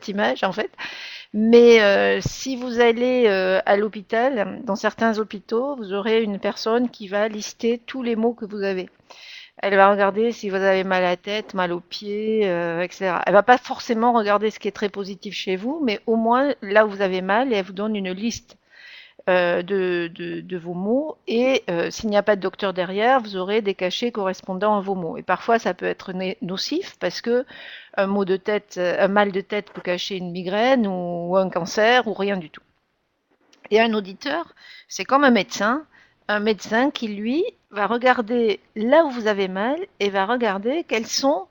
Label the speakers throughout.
Speaker 1: image en fait. Mais si vous allez à l'hôpital, dans certains hôpitaux, vous aurez une personne qui va lister tous les maux que vous avez. Elle va regarder si vous avez mal à la tête, mal aux pieds, etc. Elle va pas forcément regarder ce qui est très positif chez vous, mais au moins là où vous avez mal, elle vous donne une liste de vos mots. Et s'il n'y a pas de docteur derrière, vous aurez des cachets correspondant à vos mots. Et parfois, ça peut être nocif parce que un mot de tête, un mal de tête peut cacher une migraine ou un cancer ou rien du tout. Et un auditeur, c'est comme un médecin qui, lui, va regarder là où vous avez mal et va regarder quelles sont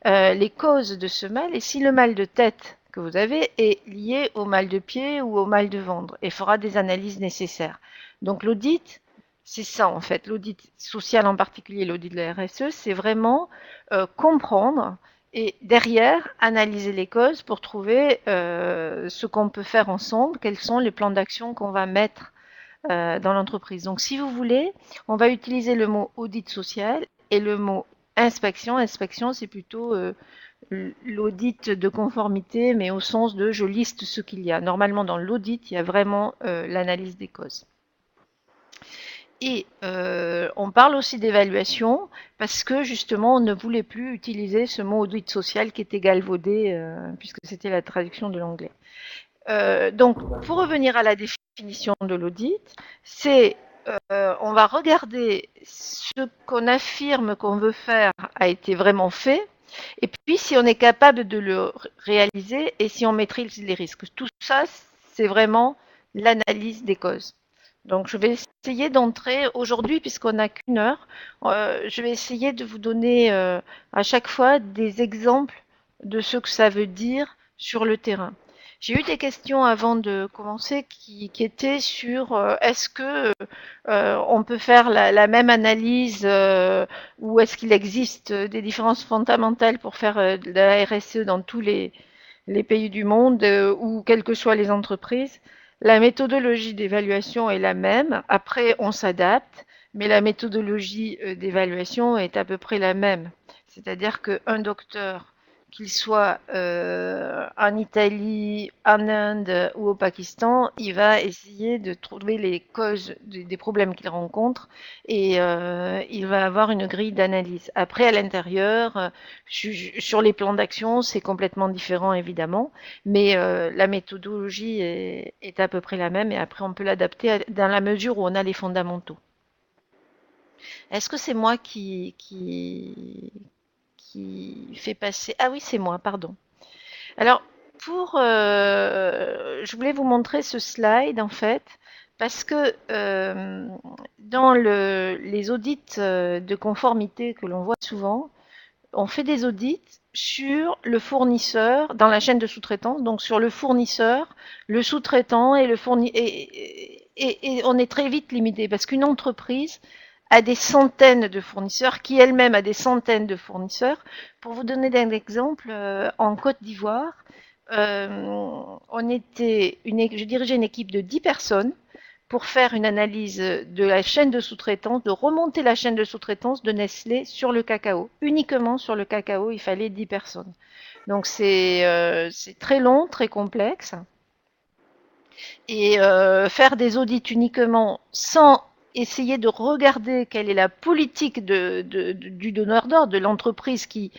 Speaker 1: les causes de ce mal et si le mal de tête que vous avez est lié au mal de pied ou au mal de ventre et fera des analyses nécessaires. Donc l'audit, c'est ça en fait. L'audit social en particulier, l'audit de la RSE, c'est vraiment comprendre et derrière, analyser les causes pour trouver ce qu'on peut faire ensemble, quels sont les plans d'action qu'on va mettre dans l'entreprise. Donc, si vous voulez, on va utiliser le mot audit social et le mot inspection. Inspection, c'est plutôt l'audit de conformité, mais au sens de je liste ce qu'il y a. Normalement, dans l'audit, il y a vraiment l'analyse des causes. Et on parle aussi d'évaluation parce que justement on ne voulait plus utiliser ce mot audit social qui était galvaudé puisque c'était la traduction de l'anglais. Donc pour revenir à la définition de l'audit, c'est on va regarder ce qu'on affirme qu'on veut faire a été vraiment fait et puis si on est capable de le réaliser et si on maîtrise les risques. Tout ça, c'est vraiment l'analyse des causes. Donc, je vais essayer d'entrer aujourd'hui, puisqu'on n'a qu'une heure, je vais essayer de vous donner à chaque fois des exemples de ce que ça veut dire sur le terrain. J'ai eu des questions avant de commencer qui étaient sur est-ce que on peut faire la même analyse ou est-ce qu'il existe des différences fondamentales pour faire de la RSE dans tous les pays du monde ou quelles que soient les entreprises. La méthodologie d'évaluation est la même. Après, on s'adapte, mais la méthodologie d'évaluation est à peu près la même. C'est-à-dire qu'un docteur, qu'il soit en Italie, en Inde ou au Pakistan, il va essayer de trouver les causes des problèmes qu'il rencontre et il va avoir une grille d'analyse. Après, à l'intérieur, sur les plans d'action, c'est complètement différent évidemment, mais la méthodologie est à peu près la même et après on peut l'adapter dans la mesure où on a les fondamentaux. Est-ce que c'est moi qui fait passer... Ah oui, c'est moi, pardon. Alors, je voulais vous montrer ce slide en fait, parce que dans les audits de conformité que l'on voit souvent, on fait des audits sur le fournisseur dans la chaîne de sous-traitance, donc sur le fournisseur, le sous-traitant et le fournisseur. Et on est très vite limité parce qu'une entreprise a des centaines de fournisseurs, qui elle-même a des centaines de fournisseurs. Pour vous donner un exemple, en Côte d'Ivoire, je dirigeais une équipe de 10 personnes pour faire une analyse de la chaîne de sous-traitance, de remonter la chaîne de sous-traitance de Nestlé sur le cacao. Uniquement sur le cacao, il fallait 10 personnes. Donc c'est très long, très complexe. Et faire des audits uniquement sans essayer de regarder quelle est la politique du donneur d'ordre, de l'entreprise qui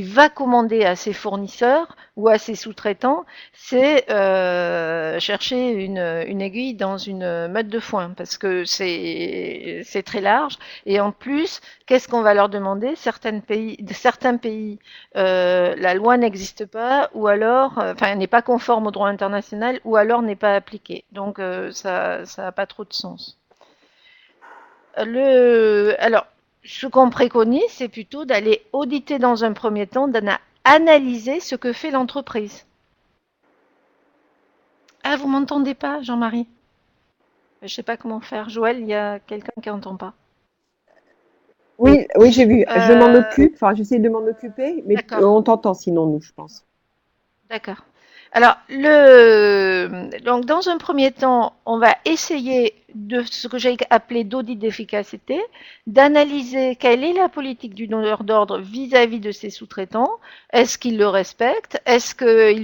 Speaker 1: va commander à ses fournisseurs ou à ses sous-traitants, c'est chercher une aiguille dans une meute de foin parce que c'est très large. Et en plus, qu'est-ce qu'on va leur demander? Certains pays, la loi n'existe pas ou alors, enfin, n'est pas conforme au droit international ou alors n'est pas appliquée. Donc, ça n'a pas trop de sens. Alors, ce qu'on préconise, c'est plutôt d'aller auditer dans un premier temps, d'analyser ce que fait l'entreprise. Ah, vous m'entendez pas, Jean-Marie? Je ne sais pas comment faire. Joël, il y a quelqu'un qui n'entend pas.
Speaker 2: Oui, oui, j'ai vu. Je m'en
Speaker 1: Euh,
Speaker 2: occupe. Enfin, j'essaie de m'en occuper, mais
Speaker 1: d'accord.
Speaker 2: on t'entend sinon, nous, je pense.
Speaker 1: D'accord. Alors, donc dans un premier temps, on va essayer de ce que j'ai appelé d'audit d'efficacité, d'analyser quelle est la politique du donneur d'ordre vis-à-vis de ses sous-traitants. Est-ce qu'il le respecte? Est-ce qu'il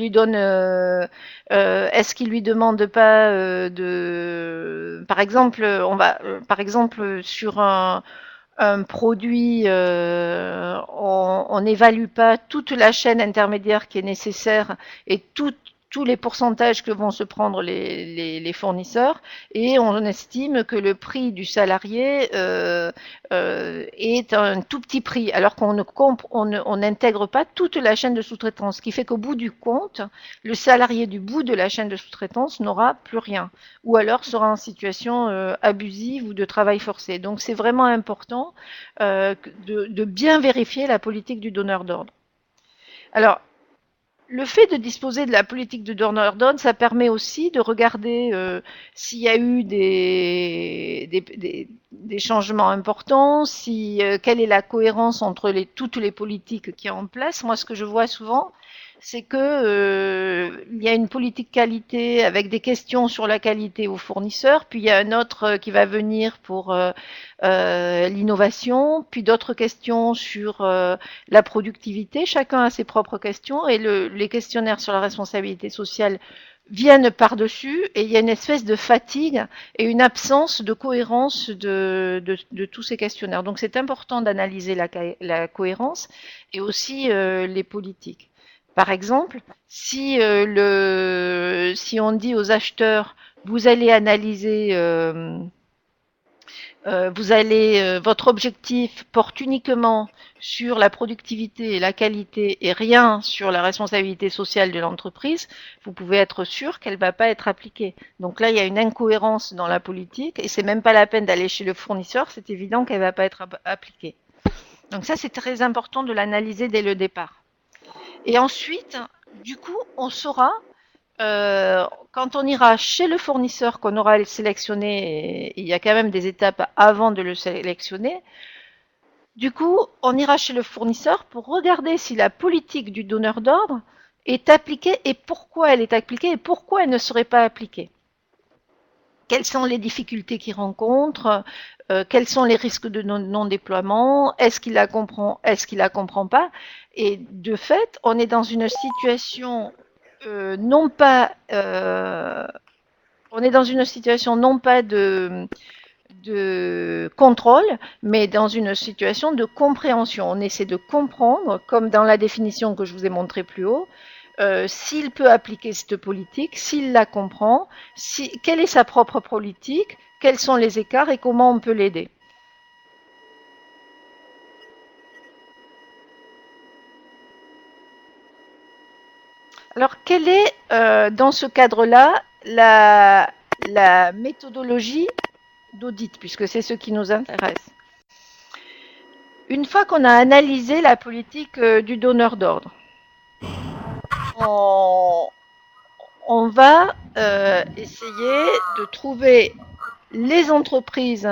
Speaker 1: lui demande pas par exemple, par exemple, sur un produit, on n'évalue pas toute la chaîne intermédiaire qui est nécessaire et tous les pourcentages que vont se prendre les fournisseurs et on estime que le prix du salarié est un tout petit prix alors on n'intègre pas toute la chaîne de sous-traitance, ce qui fait qu'au bout du compte, le salarié du bout de la chaîne de sous-traitance n'aura plus rien ou alors sera en situation abusive ou de travail forcé. Donc c'est vraiment important de bien vérifier la politique du donneur d'ordre. Alors, le fait de disposer de la politique de donneur d'ordre, ça permet aussi de regarder s'il y a eu des changements importants, quelle est la cohérence entre toutes les politiques qui sont en place. Moi, ce que je vois souvent, c'est que il y a une politique qualité avec des questions sur la qualité aux fournisseurs, puis il y a un autre qui va venir pour l'innovation, puis d'autres questions sur la productivité. Chacun a ses propres questions et les questionnaires sur la responsabilité sociale viennent par-dessus et il y a une espèce de fatigue et une absence de cohérence de tous ces questionnaires. Donc c'est important d'analyser la cohérence et aussi les politiques. Par exemple, si on dit aux acheteurs, vous allez analyser votre objectif porte uniquement sur la productivité et la qualité et rien sur la responsabilité sociale de l'entreprise, vous pouvez être sûr qu'elle ne va pas être appliquée. Donc là, il y a une incohérence dans la politique et c'est même pas la peine d'aller chez le fournisseur, c'est évident qu'elle ne va pas être appliquée. Donc ça, c'est très important de l'analyser dès le départ. Et ensuite, du coup, on saura quand on ira chez le fournisseur qu'on aura sélectionné, et il y a quand même des étapes avant de le sélectionner, du coup, on ira chez le fournisseur pour regarder si la politique du donneur d'ordre est appliquée et pourquoi elle est appliquée et pourquoi elle ne serait pas appliquée. Quelles sont les difficultés qu'il rencontre, quels sont les risques de non-déploiement, est-ce qu'il la comprend, est-ce qu'il la comprend pas. Et de fait, on est dans une situation non pas on est dans une situation non pas de contrôle, mais dans une situation de compréhension. On essaie de comprendre, comme dans la définition que je vous ai montrée plus haut, s'il peut appliquer cette politique, s'il la comprend, quelle est sa propre politique, quels sont les écarts et comment on peut l'aider. Alors, quelle est, dans ce cadre-là, la méthodologie d'audit, puisque c'est ce qui nous intéresse? Une fois qu'on a analysé la politique du donneur d'ordre, on, on va essayer de trouver les entreprises.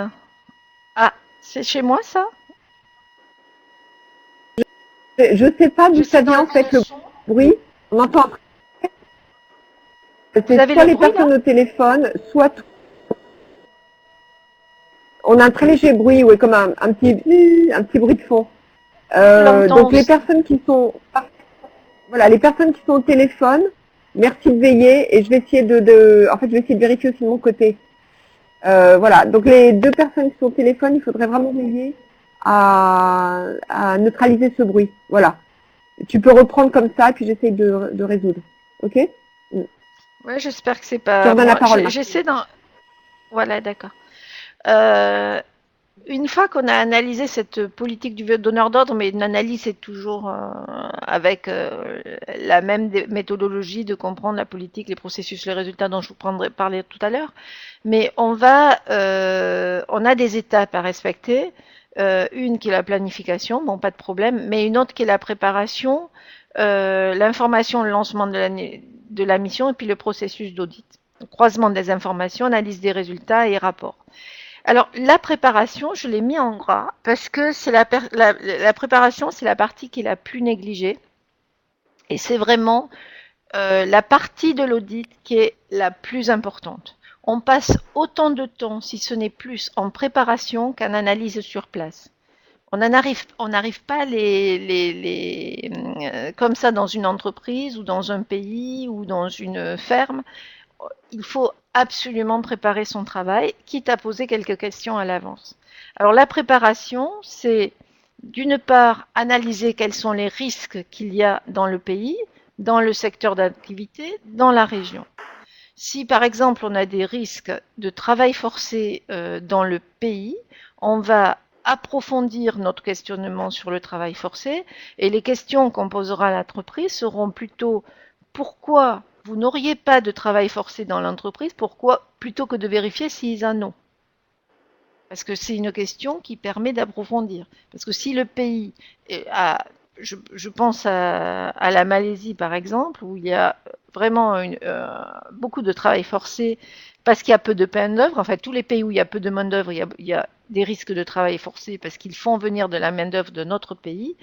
Speaker 1: Ah, c'est chez moi ça?
Speaker 2: Je sais pas d'où ça vient en fait le bruit. On entend. C'est soit les personnes au téléphone, soit on a un très léger bruit, ouais, comme un petit bruit de fond. Donc les personnes qui sont, voilà, les personnes qui sont au téléphone, merci de veiller et je vais essayer en fait, je vais essayer de vérifier aussi de mon côté. Voilà, donc les deux personnes qui sont au téléphone, il faudrait vraiment veiller à neutraliser ce bruit. Voilà. Tu peux reprendre comme ça, puis j'essaye de résoudre. Ok?
Speaker 1: Ouais, j'espère que c'est pas.
Speaker 2: Je redonne la parole.
Speaker 1: J'essaie d'en. Voilà, d'accord. Une fois qu'on a analysé cette politique du donneur d'ordre, mais une analyse est toujours avec la même méthodologie de comprendre la politique, les processus, les résultats dont je vous parlais tout à l'heure, mais on a des étapes à respecter. Une qui est la planification, bon, pas de problème, mais une autre qui est la préparation, l'information, le lancement de la mission et puis le processus d'audit. Croisement des informations, analyse des résultats et rapport. Alors, la préparation, je l'ai mis en gras parce que c'est la préparation, c'est la partie qui est la plus négligée. Et c'est vraiment la partie de l'audit qui est la plus importante. On passe autant de temps, si ce n'est plus, en préparation qu'en analyse sur place. On n'arrive pas comme ça dans une entreprise ou dans un pays ou dans une ferme. Il faut absolument préparer son travail, quitte à poser quelques questions à l'avance. Alors la préparation, c'est d'une part analyser quels sont les risques qu'il y a dans le pays, dans le secteur d'activité, dans la région. Si par exemple on a des risques de travail forcé dans le pays, on va approfondir notre questionnement sur le travail forcé et les questions qu'on posera à l'entreprise seront plutôt pourquoi vous n'auriez pas de travail forcé dans l'entreprise, pourquoi plutôt que de vérifier s'ils en ont. Parce que c'est une question qui permet d'approfondir. Parce que si le pays a, je pense à la Malaisie par exemple, où il y a vraiment beaucoup de travail forcé parce qu'il y a peu de main-d'œuvre. En fait, tous les pays où il y a peu de main-d'œuvre, il y a des risques de travail forcé parce qu'ils font venir de la main-d'œuvre de notre pays.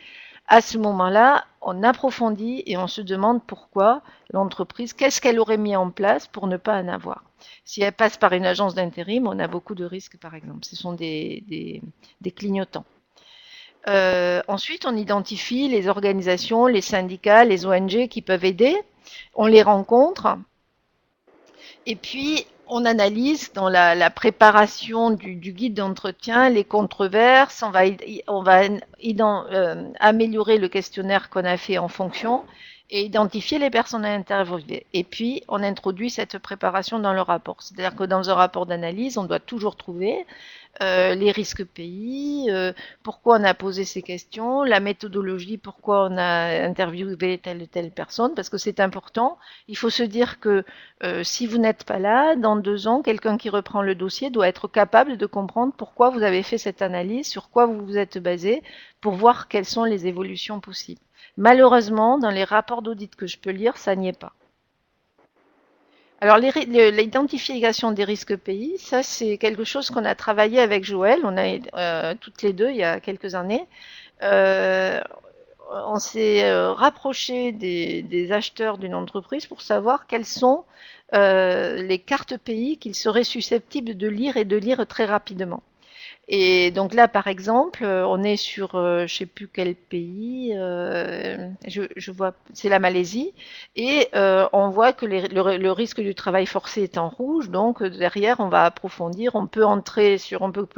Speaker 1: À ce moment-là, on approfondit et on se demande pourquoi l'entreprise, qu'est-ce qu'elle aurait mis en place pour ne pas en avoir. Si elle passe par une agence d'intérim, on a beaucoup de risques, par exemple. Ce sont des clignotants. Ensuite, on identifie les organisations, les syndicats, les ONG qui peuvent aider. On les rencontre. Et puis, on analyse dans la préparation du guide d'entretien les controverses. On va améliorer le questionnaire qu'on a fait en fonction et identifier les personnes à interviewer. Et puis, on introduit cette préparation dans le rapport. C'est-à-dire que dans un rapport d'analyse, on doit toujours trouver les risques pays, pourquoi on a posé ces questions, la méthodologie, pourquoi on a interviewé telle ou telle personne, parce que c'est important. Il faut se dire que si vous n'êtes pas là, dans 2 ans, quelqu'un qui reprend le dossier doit être capable de comprendre pourquoi vous avez fait cette analyse, sur quoi vous vous êtes basé, pour voir quelles sont les évolutions possibles. Malheureusement, dans les rapports d'audit que je peux lire, ça n'y est pas. Alors, l'identification des risques pays, ça c'est quelque chose qu'on a travaillé avec Joël, on a toutes les deux il y a quelques années. Euh, on s'est rapproché des acheteurs d'une entreprise pour savoir quelles sont les cartes pays qu'ils seraient susceptibles de lire et de lire très rapidement. Et donc là, par exemple, on est sur, je sais plus quel pays, je vois, c'est la Malaisie, et on voit que le risque du travail forcé est en rouge, donc derrière, on va approfondir, on peut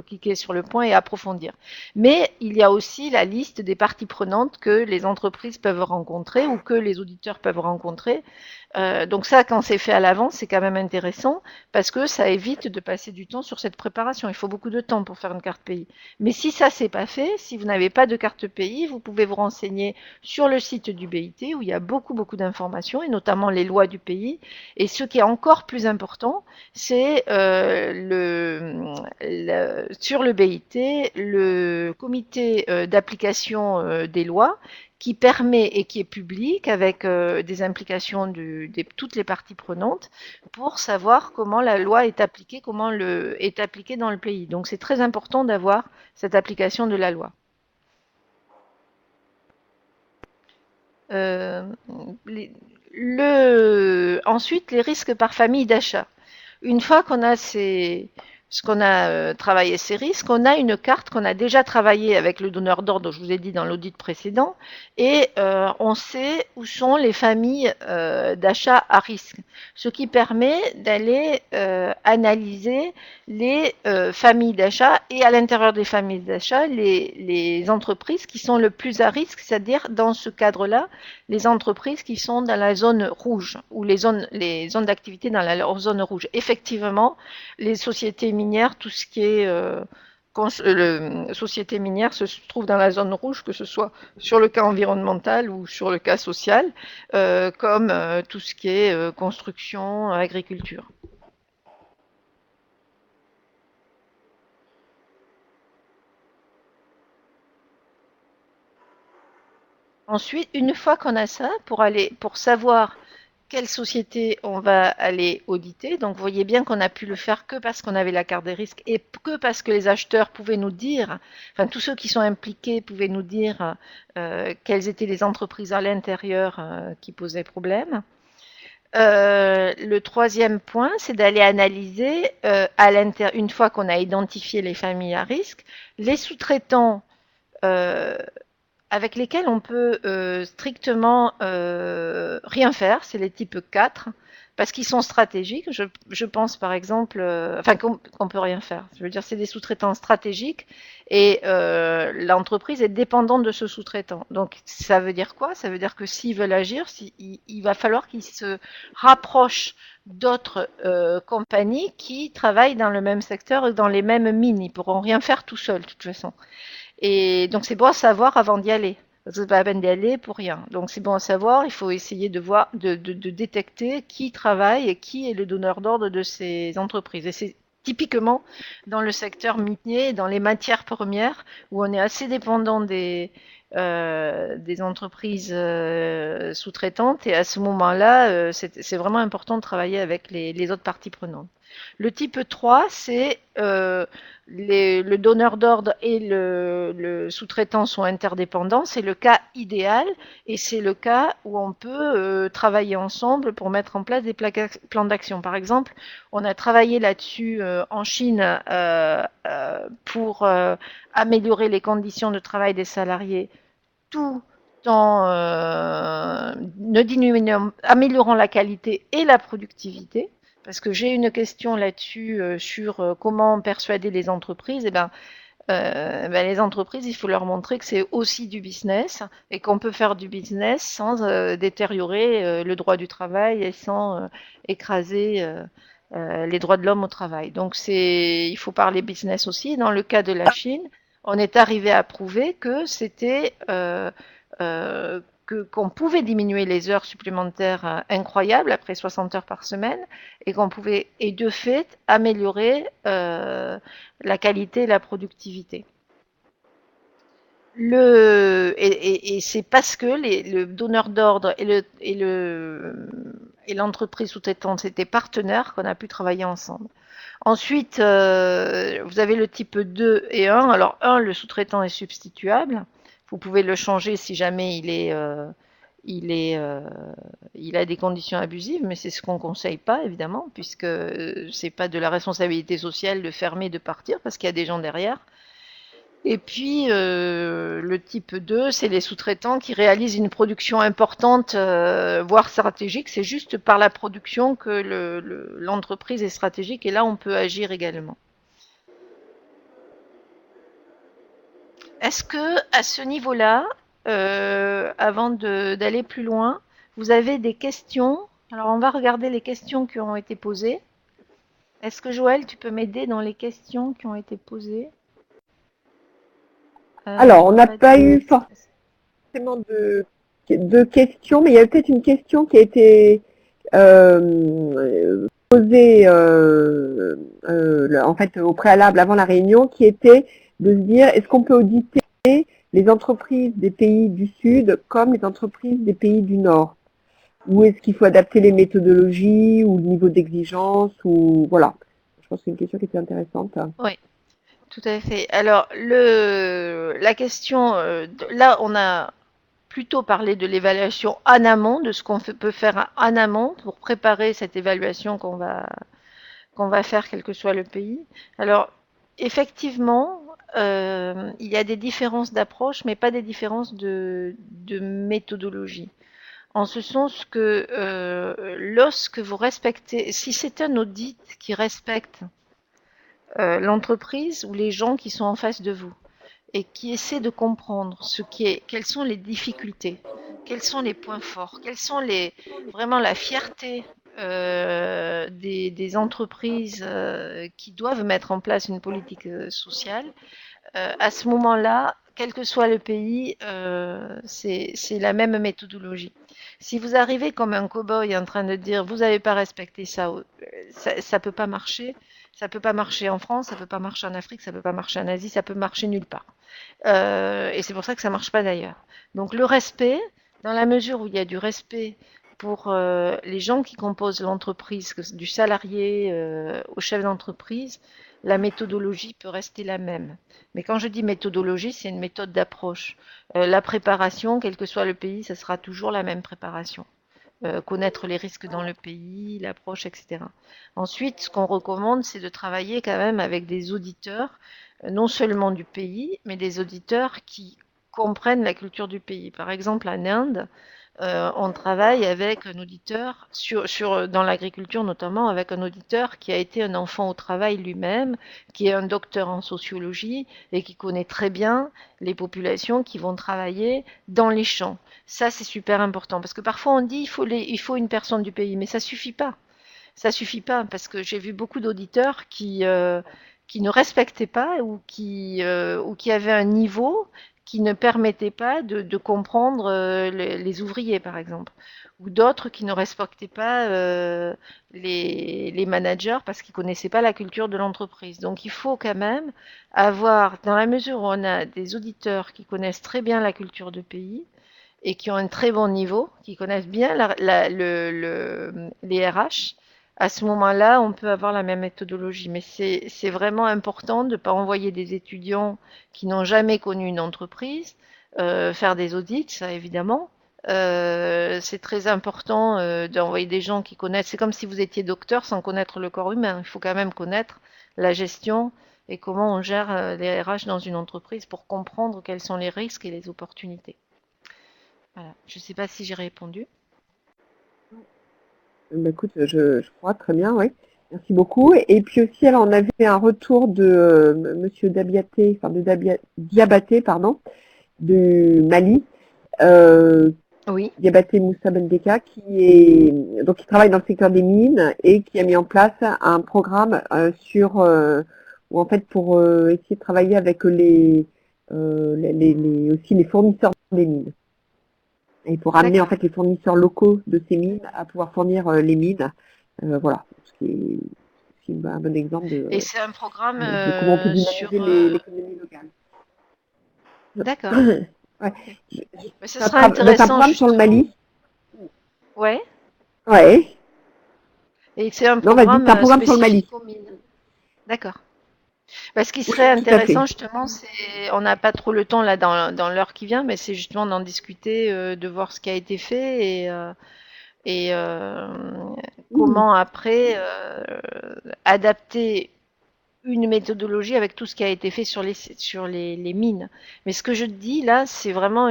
Speaker 1: cliquer sur le point et approfondir. Mais il y a aussi la liste des parties prenantes que les entreprises peuvent rencontrer ou que les auditeurs peuvent rencontrer. Donc ça, quand c'est fait à l'avance, c'est quand même intéressant parce que ça évite de passer du temps sur cette préparation. Il faut beaucoup de temps pour faire une carte pays. Mais si ça c'est pas fait, si vous n'avez pas de carte pays, vous pouvez vous renseigner sur le site du BIT où il y a beaucoup d'informations et notamment les lois du pays. Et ce qui est encore plus important, c'est sur le BIT, le comité d'application des lois qui permet et qui est public avec des implications de toutes les parties prenantes pour savoir comment la loi est appliquée, est appliquée dans le pays. Donc c'est très important d'avoir cette application de la loi. Ensuite, les risques par famille d'achat. Une fois qu'on a travaillé ces risques, on a une carte qu'on a déjà travaillée avec le donneur d'ordre, je vous ai dit dans l'audit précédent, et on sait où sont les familles d'achat à risque, ce qui permet d'aller analyser les familles d'achat et à l'intérieur des familles d'achat, les entreprises qui sont le plus à risque, c'est-à-dire dans ce cadre-là, les entreprises qui sont dans la zone rouge ou les zones d'activité dans la zone rouge. Effectivement, les sociétés minières, tout ce qui est société minière se trouve dans la zone rouge, que ce soit sur le cas environnemental ou sur le cas social, comme tout ce qui est construction, agriculture. Ensuite, une fois qu'on a ça, pour savoir quelle société on va aller auditer. Donc, vous voyez bien qu'on a pu le faire que parce qu'on avait la carte des risques et que parce que les acheteurs pouvaient nous dire, enfin tous ceux qui sont impliqués pouvaient nous dire quelles étaient les entreprises à l'intérieur qui posaient problème. Le troisième point, c'est d'aller analyser, une fois qu'on a identifié les familles à risque, les sous-traitants euh, avec lesquels on peut strictement rien faire, c'est les types 4, parce qu'ils sont stratégiques. Je pense par exemple, enfin qu'on peut rien faire. Je veux dire, c'est des sous-traitants stratégiques et l'entreprise est dépendante de ce sous-traitant. Donc ça veut dire quoi? Ça veut dire que s'ils veulent agir, il va falloir qu'ils se rapprochent d'autres compagnies qui travaillent dans le même secteur et dans les mêmes mines. Ils pourront rien faire tout seuls, de toute façon. Et donc c'est bon à savoir avant d'y aller. Parce que c'est pas la peine d'y aller pour rien. Donc c'est bon à savoir, il faut essayer de voir, de détecter qui travaille et qui est le donneur d'ordre de ces entreprises. Et c'est typiquement dans le secteur minier, dans les matières premières, où on est assez dépendant des entreprises sous-traitantes. Et à ce moment-là, c'est vraiment important de travailler avec les autres parties prenantes. Le type 3, c'est le donneur d'ordre et le sous-traitant sont interdépendants. C'est le cas idéal et c'est le cas où on peut travailler ensemble pour mettre en place des plans d'action. Par exemple, on a travaillé là-dessus en Chine pour améliorer les conditions de travail des salariés tout en améliorant la qualité et la productivité. Parce que j'ai une question là-dessus sur comment persuader les entreprises. Les entreprises, il faut leur montrer que c'est aussi du business et qu'on peut faire du business sans détériorer le droit du travail et sans écraser les droits de l'homme au travail. Donc il faut parler business aussi. Dans le cas de la Chine, on est arrivé à prouver que c'était qu'on pouvait diminuer les heures supplémentaires incroyables après 60 heures par semaine et qu'on pouvait, et de fait, améliorer la qualité et la productivité. Et c'est parce que le donneur d'ordre et l'entreprise sous-traitante étaient partenaires qu'on a pu travailler ensemble. Ensuite, vous avez le type 2 et 1. Alors 1, le sous-traitant est substituable. Vous pouvez le changer si jamais il, est, il a des conditions abusives, mais c'est ce qu'on ne conseille pas, évidemment, puisque c'est pas de la responsabilité sociale de fermer, de partir, parce qu'il y a des gens derrière. Et puis, le type 2, c'est les sous-traitants qui réalisent une production importante, voire stratégique. C'est juste par la production que l'entreprise est stratégique et là, on peut agir également. Est-ce que, à ce niveau-là, avant d'aller plus loin, vous avez des questions? Alors, on va regarder les questions qui ont été posées. Est-ce que Joël, tu peux m'aider dans les questions qui ont été posées?
Speaker 2: Alors, on n'a pas eu forcément de questions, mais il y a peut-être une question qui a été posée en fait au préalable avant la réunion, qui était de se dire est-ce qu'on peut auditer les entreprises des pays du Sud comme les entreprises des pays du Nord? Ou est-ce qu'il faut adapter les méthodologies ou le niveau d'exigence ou voilà. Je pense que c'est une question qui était intéressante.
Speaker 1: Oui. Tout à fait. Alors, la question, là, on a plutôt parlé de l'évaluation en amont, de ce qu'on peut faire en amont pour préparer cette évaluation qu'on va faire, quel que soit le pays. Alors, effectivement, il y a des différences d'approche, mais pas des différences de méthodologie. En ce sens que lorsque vous respectez, si c'est un audit qui respecte l'entreprise ou les gens qui sont en face de vous et qui essaient de comprendre quelles sont les difficultés, quels sont les points forts, quelles sont vraiment la fierté des entreprises qui doivent mettre en place une politique sociale. À ce moment-là, quel que soit le pays, c'est la même méthodologie. Si vous arrivez comme un cow-boy en train de dire vous n'avez pas respecté ça, ça peut pas marcher. Ça peut pas marcher en France, ça peut pas marcher en Afrique, ça peut pas marcher en Asie, ça peut marcher nulle part. Et c'est pour ça que ça marche pas d'ailleurs. Donc le respect, dans la mesure où il y a du respect pour les gens qui composent l'entreprise, du salarié au chef d'entreprise, la méthodologie peut rester la même. Mais quand je dis méthodologie, c'est une méthode d'approche. La préparation, quel que soit le pays, ça sera toujours la même préparation. connaître les risques dans le pays, l'approche, etc. Ensuite, ce qu'on recommande, c'est de travailler quand même avec des auditeurs, non seulement du pays, mais des auditeurs qui comprennent la culture du pays. Par exemple, en Inde, on travaille avec un auditeur, dans l'agriculture notamment, avec un auditeur qui a été un enfant au travail lui-même, qui est un docteur en sociologie et qui connaît très bien les populations qui vont travailler dans les champs. Ça, c'est super important parce que parfois on dit il faut une personne du pays, mais ça suffit pas. Ça suffit pas parce que j'ai vu beaucoup d'auditeurs qui ne respectaient pas ou qui avaient un niveau qui ne permettait pas de comprendre les ouvriers, par exemple, ou d'autres qui ne respectaient pas les managers parce qu'ils connaissaient pas la culture de l'entreprise. Donc il faut quand même avoir, dans la mesure où on a des auditeurs qui connaissent très bien la culture de pays, et qui ont un très bon niveau, qui connaissent bien les RH, à ce moment-là, on peut avoir la même méthodologie. Mais c'est vraiment important de ne pas envoyer des étudiants qui n'ont jamais connu une entreprise faire des audits, ça évidemment. C'est très important d'envoyer des gens qui connaissent. C'est comme si vous étiez docteur sans connaître le corps humain. Il faut quand même connaître la gestion et comment on gère les RH dans une entreprise pour comprendre quels sont les risques et les opportunités. Voilà. Je ne sais pas si j'ai répondu.
Speaker 2: Écoute, je crois très bien, oui. Merci beaucoup. Et puis aussi, alors, on avait un retour de Monsieur Dabiaté, enfin Diabaté, pardon, du Mali,
Speaker 1: Oui.
Speaker 2: Diabaté Moussa Bendeka, qui travaille dans le secteur des mines et qui a mis en place un programme ou en fait pour essayer de travailler avec aussi les fournisseurs des mines. Et pour amener en fait les fournisseurs locaux de ces mines à pouvoir fournir les mines. Voilà, ce qui est un bon exemple
Speaker 1: Et c'est un programme
Speaker 2: de comment on peut dynamiser l'économie locale.
Speaker 1: D'accord.
Speaker 2: Ouais.
Speaker 1: Mais ce serait intéressant.
Speaker 2: C'est un programme sur le Mali.
Speaker 1: Ouais.
Speaker 2: Ouais.
Speaker 1: Et c'est un
Speaker 2: Non, vas-y, c'est un programme sur le Mali.
Speaker 1: spécifique aux mines. D'accord. Ce qui serait intéressant justement, c'est, on n'a pas trop le temps là dans l'heure qui vient, mais c'est justement d'en discuter, de voir ce qui a été fait et comment après adapter une méthodologie avec tout ce qui a été fait sur les mines. Mais ce que je dis là, c'est vraiment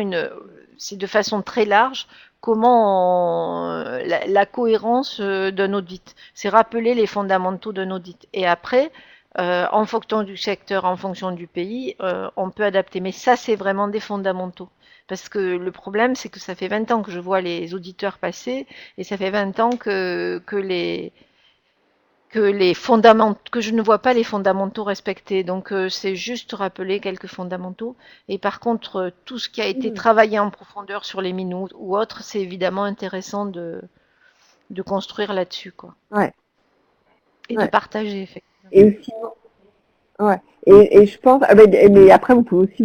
Speaker 1: c'est de façon très large comment la cohérence d'un audit. C'est rappeler les fondamentaux d'un audit. Et après, en fonction du secteur, en fonction du pays, on peut adapter. Mais ça, c'est vraiment des fondamentaux. Parce que le problème, c'est que ça fait 20 ans que je vois les auditeurs passer et ça fait 20 ans que je ne vois pas les fondamentaux respectés. Donc c'est juste rappeler quelques fondamentaux. Et par contre, tout ce qui a été travaillé en profondeur sur les mines ou autres, c'est évidemment intéressant de construire là-dessus, quoi.
Speaker 2: Ouais.
Speaker 1: Et de partager, effectivement.
Speaker 2: Et sinon, ouais. Et je pense, mais après vous pouvez aussi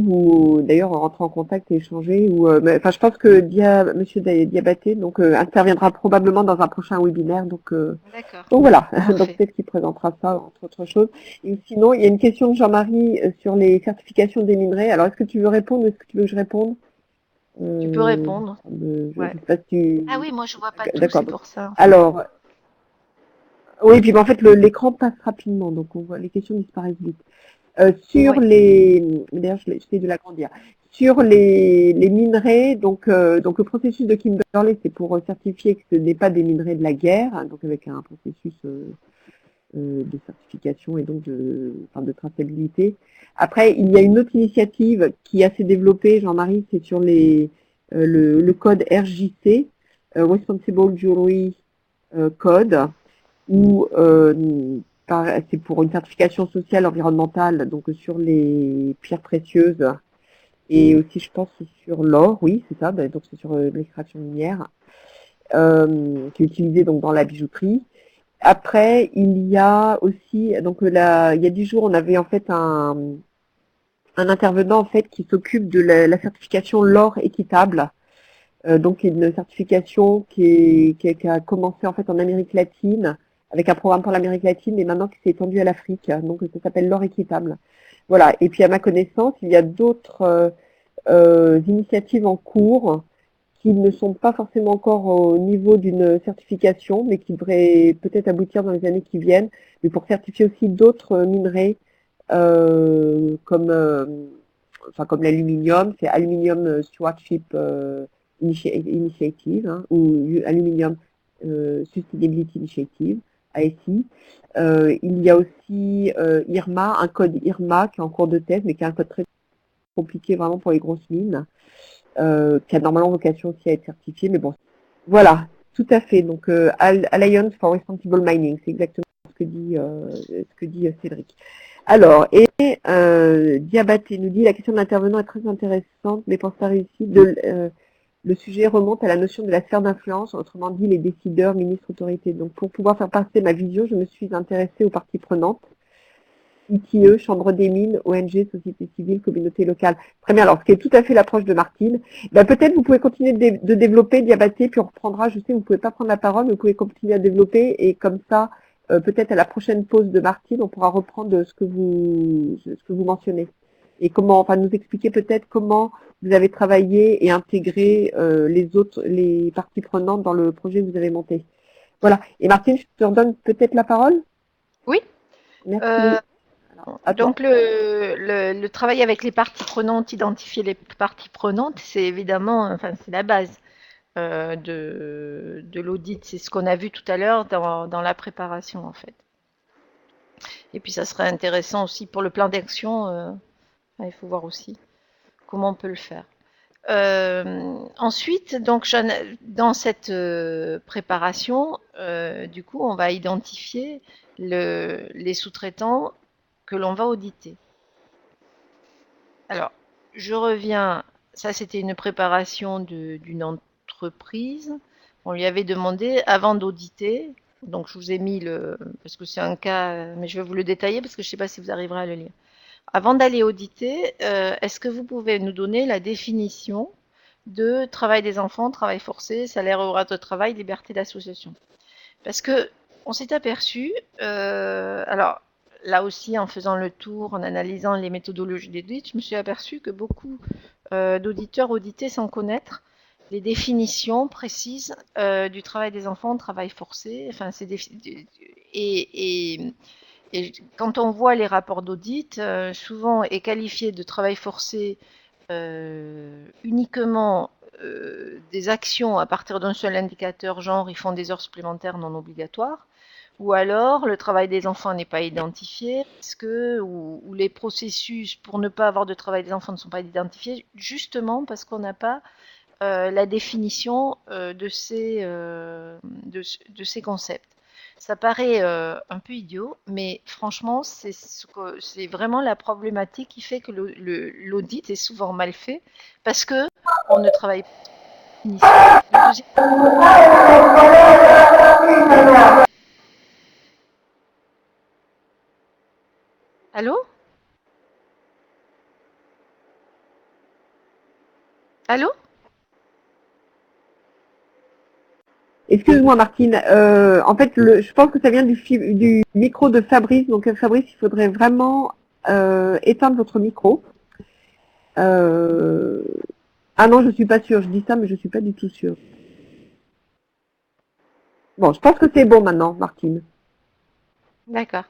Speaker 2: d'ailleurs rentrer en contact et échanger enfin je pense que Monsieur Diabaté interviendra probablement dans un prochain webinaire donc voilà donc peut-être qu'il présentera ça entre autres choses. Et sinon il y a une question de Jean-Marie sur les certifications des minerais. Alors est-ce que tu veux répondre ou est-ce que tu veux que je réponde?
Speaker 1: Tu peux répondre.
Speaker 2: Je sais pas si
Speaker 1: Ah oui, moi je vois pas tout,
Speaker 2: d'accord,
Speaker 1: c'est pour ça.
Speaker 2: Alors oui, puis en fait l'écran passe rapidement donc on voit les questions disparaissent vite. Sur d'ailleurs j'essaie de l'agrandir, sur les minerais, donc le processus de Kimberley, c'est pour certifier que ce n'est pas des minerais de la guerre, hein, donc avec un processus de certification et donc de traçabilité. Après, il y a une autre initiative qui est assez développée, Jean-Marie, c'est sur le code RJC, Responsible Jewelry Code, où c'est pour une certification sociale environnementale, donc sur les pierres précieuses et aussi je pense sur l'or, oui c'est ça, donc c'est sur l'extraction minière qui est utilisée donc dans la bijouterie. Après il y a aussi donc là il y a 10 jours on avait en fait un intervenant en fait qui s'occupe de la certification l'or équitable. Donc une certification qui a commencé en fait en Amérique latine avec un programme pour l'Amérique latine et maintenant qui s'est étendu à l'Afrique. Donc ça s'appelle l'or équitable. Voilà. Et puis à ma connaissance, il y a d'autres initiatives en cours qui ne sont pas forcément encore au niveau d'une certification, mais qui devraient peut-être aboutir dans les années qui viennent, mais pour certifier aussi d'autres minerais comme l'aluminium, c'est Aluminium Stewardship Initiative, hein, ou Aluminium Sustainability Initiative, ASI. Il y a aussi IRMA, un code IRMA qui est en cours de thèse, mais qui est un code très compliqué vraiment pour les grosses mines, qui a normalement vocation aussi à être certifié, mais bon, voilà, tout à fait. Donc Alliance for Responsible Mining, c'est exactement ce que dit Cédric. Alors, et Diabaté nous dit la question de l'intervenant est très intéressante, mais pense pas réussi. Le sujet remonte à la notion de la sphère d'influence, autrement dit les décideurs, ministres, autorités. Donc pour pouvoir faire passer ma vision, je me suis intéressée aux parties prenantes. ITE, Chambre des mines, ONG, société civile, communauté locale. Très bien, alors ce qui est tout à fait l'approche de Martine. Ben, peut-être vous pouvez continuer de développer, Diabaté, puis on reprendra, je sais, vous ne pouvez pas prendre la parole, mais vous pouvez continuer à développer, et comme ça, peut-être à la prochaine pause de Martine, on pourra reprendre ce que vous mentionnez. Et comment, enfin nous expliquer peut-être comment vous avez travaillé et intégré les parties prenantes dans le projet que vous avez monté. Voilà. Et Martine, je te redonne peut-être la parole.
Speaker 1: Oui.
Speaker 2: Merci.
Speaker 1: Donc le travail avec les parties prenantes, identifier les parties prenantes, c'est évidemment, enfin c'est la base de l'audit. C'est ce qu'on a vu tout à l'heure dans la préparation en fait. Et puis ça serait intéressant aussi pour le plan d'action. Il faut voir aussi comment on peut le faire. Ensuite, donc dans cette préparation, du coup, on va identifier les sous-traitants que l'on va auditer. Alors, je reviens, ça c'était une préparation d'une entreprise. On lui avait demandé avant d'auditer, donc je vous ai mis parce que c'est un cas, mais je vais vous le détailler parce que je ne sais pas si vous arriverez à le lire. Avant d'aller auditer, est-ce que vous pouvez nous donner la définition de travail des enfants, travail forcé, salaire au horaire de travail, liberté d'association? Parce que on s'est aperçu, alors là aussi en faisant le tour, en analysant les méthodologies d'audit, je me suis aperçu que beaucoup d'auditeurs auditaient sans connaître les définitions précises du travail des enfants, travail forcé, enfin et, et quand on voit les rapports d'audit, souvent est qualifié de travail forcé uniquement des actions à partir d'un seul indicateur, genre ils font des heures supplémentaires non obligatoires, ou alors le travail des enfants n'est pas identifié, ou les processus pour ne pas avoir de travail des enfants ne sont pas identifiés, justement parce qu'on n'a pas la définition de ces concepts. Ça paraît un peu idiot, mais franchement, c'est vraiment la problématique qui fait que l'audit est souvent mal fait parce que on ne travaille pas sur la définition. Allô? Allô?
Speaker 2: Excuse-moi Martine, en fait je pense que ça vient du micro de Fabrice, donc Fabrice il faudrait vraiment éteindre votre micro. Ah non je suis pas sûre, je dis ça mais je suis pas du tout sûre. Bon je pense que c'est bon maintenant Martine.
Speaker 1: D'accord.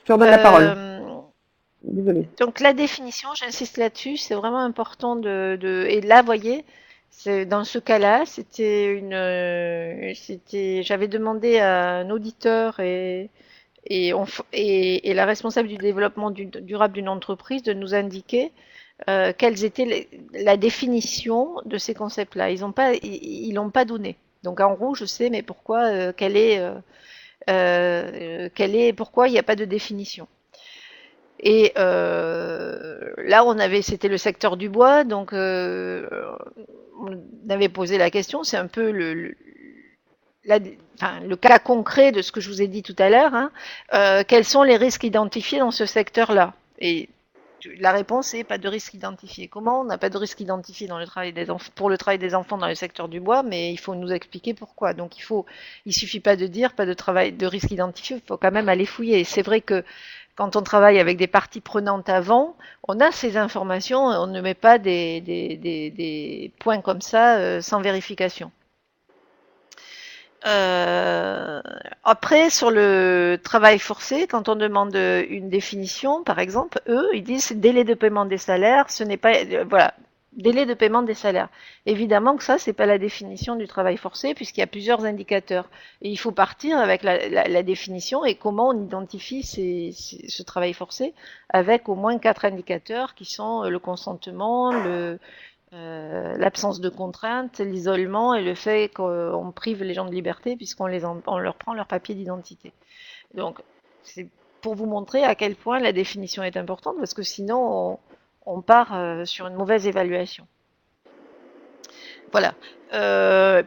Speaker 2: Je te redonne la parole. Désolée.
Speaker 1: Donc la définition, j'insiste là-dessus, c'est vraiment important et là, voyez, dans ce cas-là, j'avais demandé à un auditeur et la responsable du développement durable d'une entreprise de nous indiquer quelles étaient la définition de ces concepts-là. Ils l'ont pas donné. Donc en rouge, je sais, mais pourquoi, pourquoi il n'y a pas de définition? Et là, c'était le secteur du bois, donc on avait posé la question. C'est un peu le cas concret de ce que je vous ai dit tout à l'heure. Hein. Quels sont les risques identifiés dans ce secteur-là? Et La réponse est pas de risque identifié. Comment on n'a pas de risque identifié dans le travail des enfants, pour le travail des enfants dans le secteur du bois, mais il faut nous expliquer pourquoi. Donc il suffit pas de dire pas de travail de risque identifié, il faut quand même aller fouiller. C'est vrai que quand on travaille avec des parties prenantes avant, on a ces informations, on ne met pas des points comme ça sans vérification. Après, sur le travail forcé, quand on demande une définition, par exemple, eux, ils disent délai de paiement des salaires, ce n'est pas, voilà, délai de paiement des salaires. Évidemment que ça, c'est pas la définition du travail forcé, puisqu'il y a plusieurs indicateurs. Et il faut partir avec la définition et comment on identifie ce travail forcé avec au moins 4 indicateurs qui sont le consentement, l'absence de contrainte, l'isolement et le fait qu'on prive les gens de liberté puisqu'on on leur prend leur papier d'identité. Donc, c'est pour vous montrer à quel point la définition est importante parce que sinon, on part sur une mauvaise évaluation. Voilà.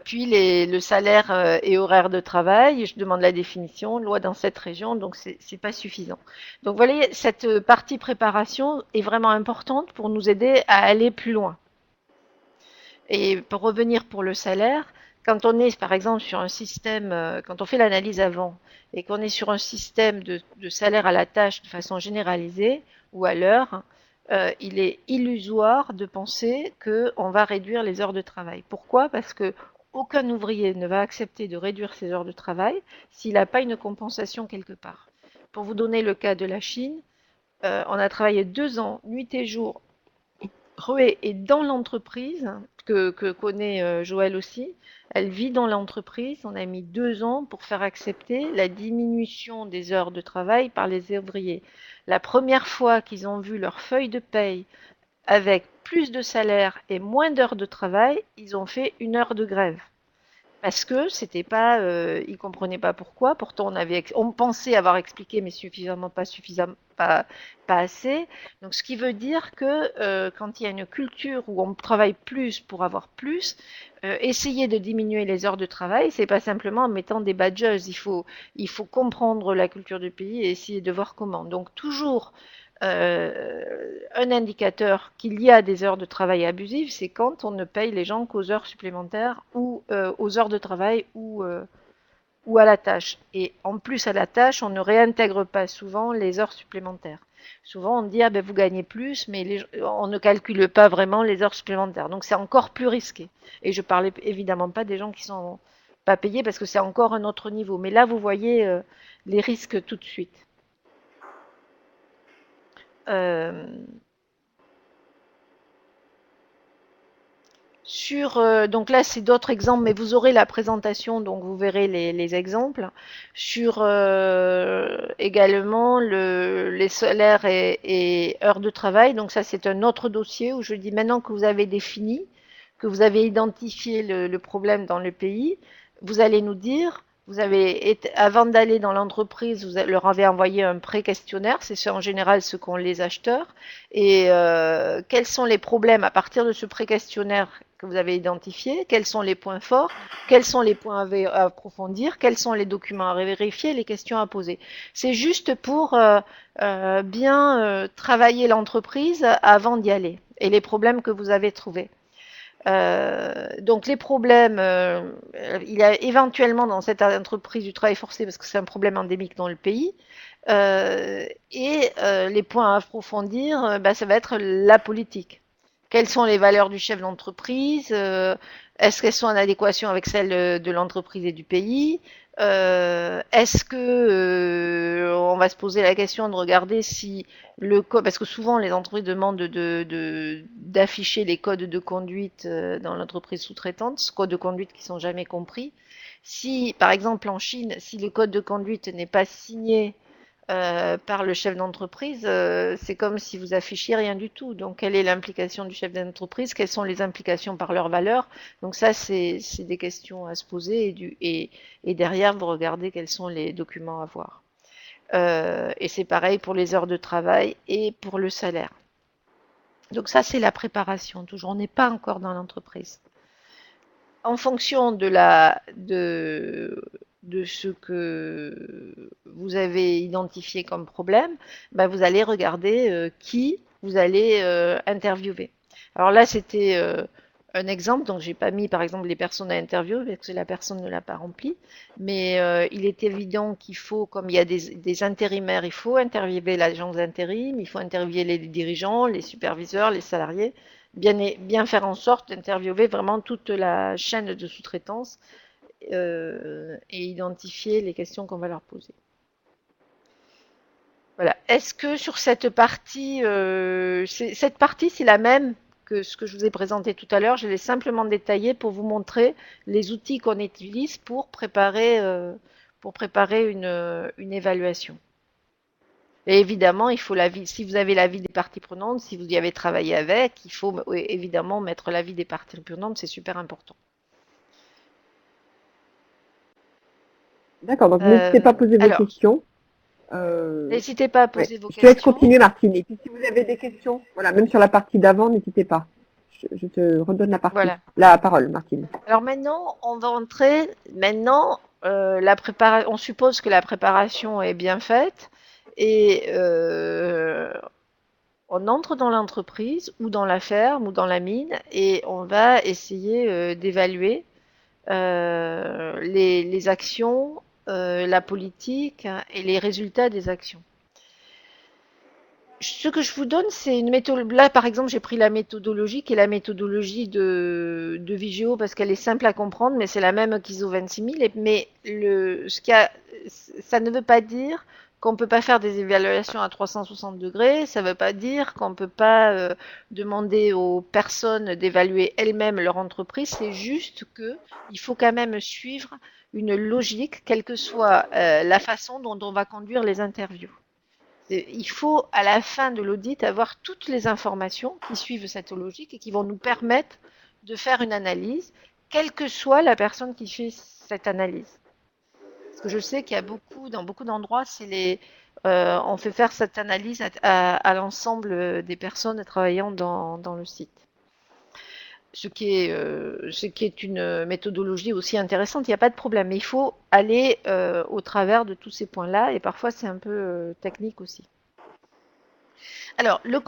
Speaker 1: Puis le salaire et horaire de travail, je demande la définition, loi dans cette région, donc c'est pas suffisant. Donc voilà, cette partie préparation est vraiment importante pour nous aider à aller plus loin. Et pour revenir pour le salaire, quand on est par exemple sur un système, quand on fait l'analyse avant et qu'on est sur un système de salaire à la tâche de façon généralisée ou à l'heure, il est illusoire de penser qu'on va réduire les heures de travail. Pourquoi? Parce que aucun ouvrier ne va accepter de réduire ses heures de travail s'il n'a pas une compensation quelque part. Pour vous donner le cas de la Chine, on a travaillé 2 ans, nuit et jour, Roé est dans l'entreprise que connaît Joël aussi. Elle vit dans l'entreprise. On a mis 2 ans pour faire accepter la diminution des heures de travail par les ouvriers. La première fois qu'ils ont vu leur feuille de paye avec plus de salaire et moins d'heures de travail, ils ont fait 1 heure de grève. Parce que c'était pas, ils comprenaient pas pourquoi. Pourtant, on pensait avoir expliqué, mais suffisamment, pas assez. Donc, ce qui veut dire que quand il y a une culture où on travaille plus pour avoir plus, essayer de diminuer les heures de travail, c'est pas simplement en mettant des badges. Il faut comprendre la culture du pays et essayer de voir comment. Donc, toujours un indicateur qu'il y a des heures de travail abusives, c'est quand on ne paye les gens qu'aux heures supplémentaires ou aux heures de travail ou à la tâche. Et en plus à la tâche, on ne réintègre pas souvent les heures supplémentaires. Souvent, on dit ah ben vous gagnez plus, mais on ne calcule pas vraiment les heures supplémentaires. Donc c'est encore plus risqué. Et je parlais évidemment pas des gens qui sont pas payés parce que c'est encore un autre niveau. Mais là, vous voyez les risques tout de suite. Euh, donc là, c'est d'autres exemples, mais vous aurez la présentation, donc vous verrez les exemples. Sur également les salaires et heures de travail. Donc ça, c'est un autre dossier où je dis maintenant que vous avez défini, que vous avez identifié le problème dans le pays, vous allez nous dire, avant d'aller dans l'entreprise, vous leur avez envoyé un pré-questionnaire, c'est en général ce qu'ont les acheteurs, et quels sont les problèmes à partir de ce pré-questionnaire que vous avez identifié, quels sont les points forts, quels sont les points à approfondir, quels sont les documents à vérifier, les questions à poser. C'est juste pour bien travailler l'entreprise avant d'y aller et les problèmes que vous avez trouvés. Donc les problèmes, il y a éventuellement dans cette entreprise du travail forcé, parce que c'est un problème endémique dans le pays, les points à approfondir, ça va être la politique. Quelles sont les valeurs du chef d'entreprise? Est-ce qu'elles sont en adéquation avec celles de l'entreprise et du pays? Est-ce que on va se poser la question de regarder si le code, parce que souvent les entreprises demandent d'afficher les codes de conduite dans l'entreprise sous-traitante, ce code de conduite qui sont jamais compris. Si, par exemple, en Chine, si le code de conduite n'est pas signé par le chef d'entreprise, c'est comme si vous affichiez rien du tout. Donc, quelle est l'implication du chef d'entreprise? Quelles sont les implications par leurs valeurs? Donc ça, c'est des questions à se poser et derrière, vous regardez quels sont les documents à voir. Et c'est pareil pour les heures de travail et pour le salaire. Donc ça, c'est la préparation. Toujours, on n'est pas encore dans l'entreprise. En fonction de ce que vous avez identifié comme problème, vous allez regarder qui vous allez interviewer. Alors là, c'était un exemple, donc j'ai pas mis par exemple les personnes à interviewer parce que la personne ne l'a pas rempli, mais il est évident qu'il faut, comme il y a des intérimaires, il faut interviewer l'agence d'intérim, il faut interviewer les dirigeants, les superviseurs, les salariés, bien faire en sorte d'interviewer vraiment toute la chaîne de sous-traitance et identifier les questions qu'on va leur poser. Voilà. Est-ce que sur cette partie, c'est la même que ce que je vous ai présenté tout à l'heure. Je l'ai simplement détaillé pour vous montrer les outils qu'on utilise pour préparer une évaluation. Et évidemment, il faut l'avis. Si vous avez l'avis des parties prenantes, si vous y avez travaillé avec, il faut évidemment mettre l'avis des parties prenantes. C'est super important.
Speaker 2: D'accord, donc n'hésitez pas à poser vos
Speaker 1: Alors,
Speaker 2: questions.
Speaker 1: n'hésitez pas à
Speaker 2: Ouais.
Speaker 1: poser vos
Speaker 2: Je te laisse
Speaker 1: questions.
Speaker 2: continuer, Martine. Et puis si vous avez des questions, voilà, même sur la partie d'avant, n'hésitez pas. Je te redonne
Speaker 1: Voilà.
Speaker 2: la parole, Martine.
Speaker 1: Alors maintenant, on va entrer. Maintenant, on suppose que la préparation est bien faite et on entre dans l'entreprise ou dans la ferme ou dans la mine et on va essayer d'évaluer les actions, la politique et les résultats des actions. Ce que je vous donne, c'est une méthode. Là, par exemple, j'ai pris la méthodologie qui est la méthodologie de Vigeo parce qu'elle est simple à comprendre, mais c'est la même qu'ISO 26000. Mais ça ne veut pas dire qu'on ne peut pas faire des évaluations à 360 degrés. Ça ne veut pas dire qu'on ne peut pas demander aux personnes d'évaluer elles-mêmes leur entreprise. C'est juste qu'il faut quand même suivre une logique, quelle que soit la façon dont on va conduire les interviews. Il faut, à la fin de l'audit, avoir toutes les informations qui suivent cette logique et qui vont nous permettre de faire une analyse, quelle que soit la personne qui fait cette analyse. Parce que je sais qu'il y a dans beaucoup d'endroits, on fait faire cette analyse à l'ensemble des personnes travaillant dans le site. Ce qui est une méthodologie aussi intéressante, il n'y a pas de problème. Mais il faut aller au travers de tous ces points-là et parfois c'est un peu technique aussi. Alors, dans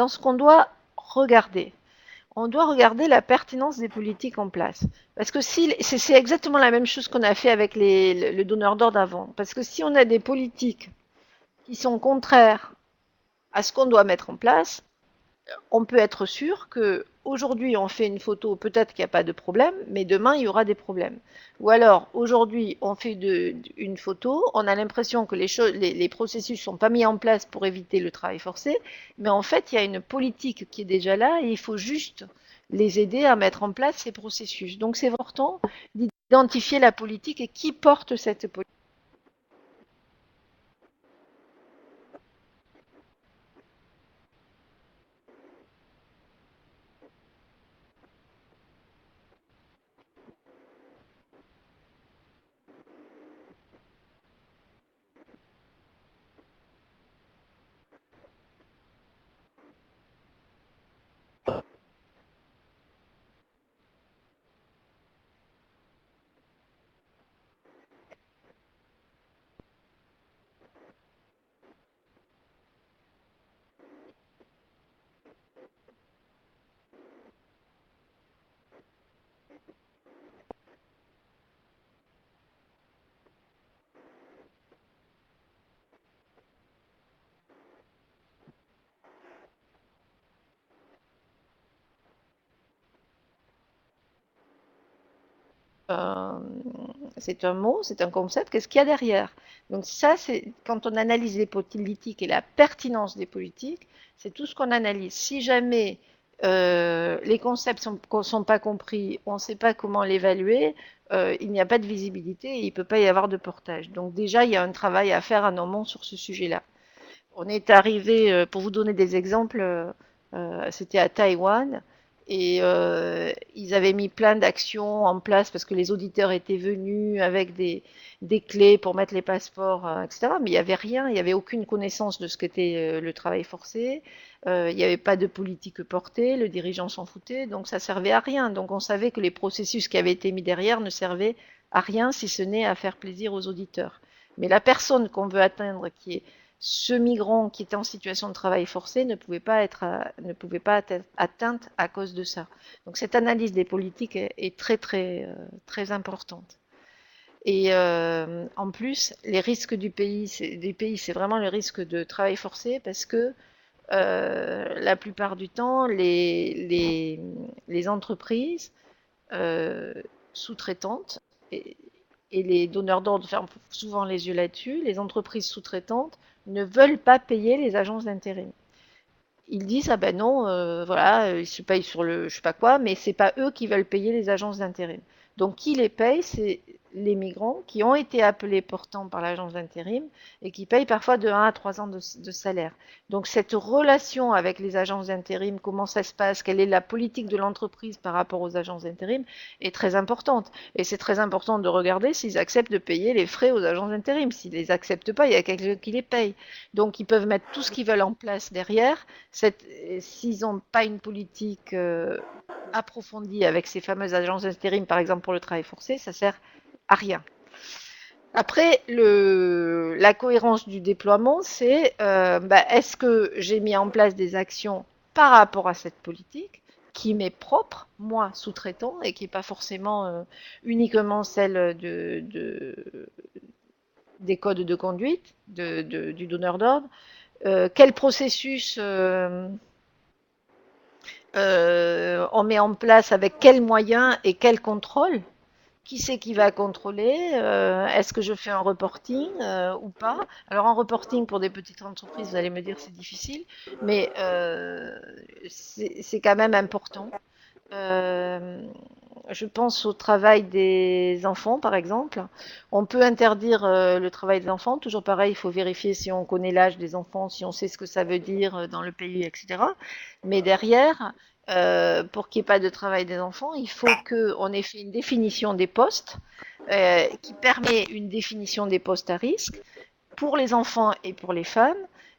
Speaker 1: ce qu'on doit regarder, on doit regarder la pertinence des politiques en place. Parce que c'est exactement la même chose qu'on a fait avec le donneur d'ordre avant. Parce que si on a des politiques qui sont contraires à ce qu'on doit mettre en place, on peut être sûr que aujourd'hui on fait une photo, peut-être qu'il n'y a pas de problème, mais demain il y aura des problèmes. Ou alors aujourd'hui on fait une photo, on a l'impression que les processus ne sont pas mis en place pour éviter le travail forcé, mais en fait il y a une politique qui est déjà là et il faut juste les aider à mettre en place ces processus. Donc c'est important d'identifier la politique et qui porte cette politique. Euh, c'est un mot, c'est un concept, qu'est-ce qu'il y a derrière? Donc ça, c'est quand on analyse les politiques et la pertinence des politiques, c'est tout ce qu'on analyse. Si jamais les concepts sont pas compris, on ne sait pas comment l'évaluer, il n'y a pas de visibilité et il ne peut pas y avoir de portage. Donc déjà, il y a un travail à faire en amont sur ce sujet-là. On est arrivé, pour vous donner des exemples, c'était à Taïwan et ils avaient mis plein d'actions en place parce que les auditeurs étaient venus avec des clés pour mettre les passeports, etc. Mais il n'y avait rien, il n'y avait aucune connaissance de ce qu'était le travail forcé. Il n'y avait pas de politique portée, le dirigeant s'en foutait, donc ça servait à rien. Donc on savait que les processus qui avaient été mis derrière ne servaient à rien si ce n'est à faire plaisir aux auditeurs. Mais la personne qu'on veut atteindre, qui est ce migrant qui était en situation de travail forcé ne pouvait pas être atteinte à cause de ça. Donc cette analyse des politiques est très très importante. Et en plus, les risques du pays, c'est vraiment le risque de travail forcé parce que la plupart du temps, les entreprises euh, sous-traitantes et, et les donneurs d'ordre ferment souvent les yeux là-dessus. Les entreprises sous-traitantes ne veulent pas payer les agences d'intérim. Ils disent ah ben non, voilà, ils se payent sur le je sais pas quoi, mais c'est pas eux qui veulent payer les agences d'intérim. Donc qui les paye, c'est les migrants qui ont été appelés portants par l'agence d'intérim et qui payent parfois de 1 à 3 ans de salaire. Donc cette relation avec les agences d'intérim, comment ça se passe, quelle est la politique de l'entreprise par rapport aux agences d'intérim, est très importante. Et c'est très important de regarder s'ils acceptent de payer les frais aux agences d'intérim. S'ils les acceptent pas, il y a quelqu'un qui les paye. Donc ils peuvent mettre tout ce qu'ils veulent en place derrière. S'ils n'ont pas une politique approfondie avec ces fameuses agences d'intérim, par exemple pour le travail forcé, ça sert à rien. Après, la cohérence du déploiement, c'est est-ce que j'ai mis en place des actions par rapport à cette politique qui m'est propre, moi, sous-traitant, et qui n'est pas forcément uniquement celle des codes de conduite du donneur d'ordre. Quel processus on met en place avec quels moyens et quel contrôle? Qui c'est qui va contrôler? Est-ce que je fais un reporting ou pas? Alors un reporting pour des petites entreprises, vous allez me dire c'est difficile, mais c'est quand même important. Euh, je pense au travail des enfants, par exemple. On peut interdire le travail des enfants. Toujours pareil, il faut vérifier si on connaît l'âge des enfants, si on sait ce que ça veut dire dans le pays, etc. Mais derrière, pour qu'il n'y ait pas de travail des enfants, il faut qu'on ait fait une définition des postes qui permet une définition des postes à risque pour les enfants et pour les femmes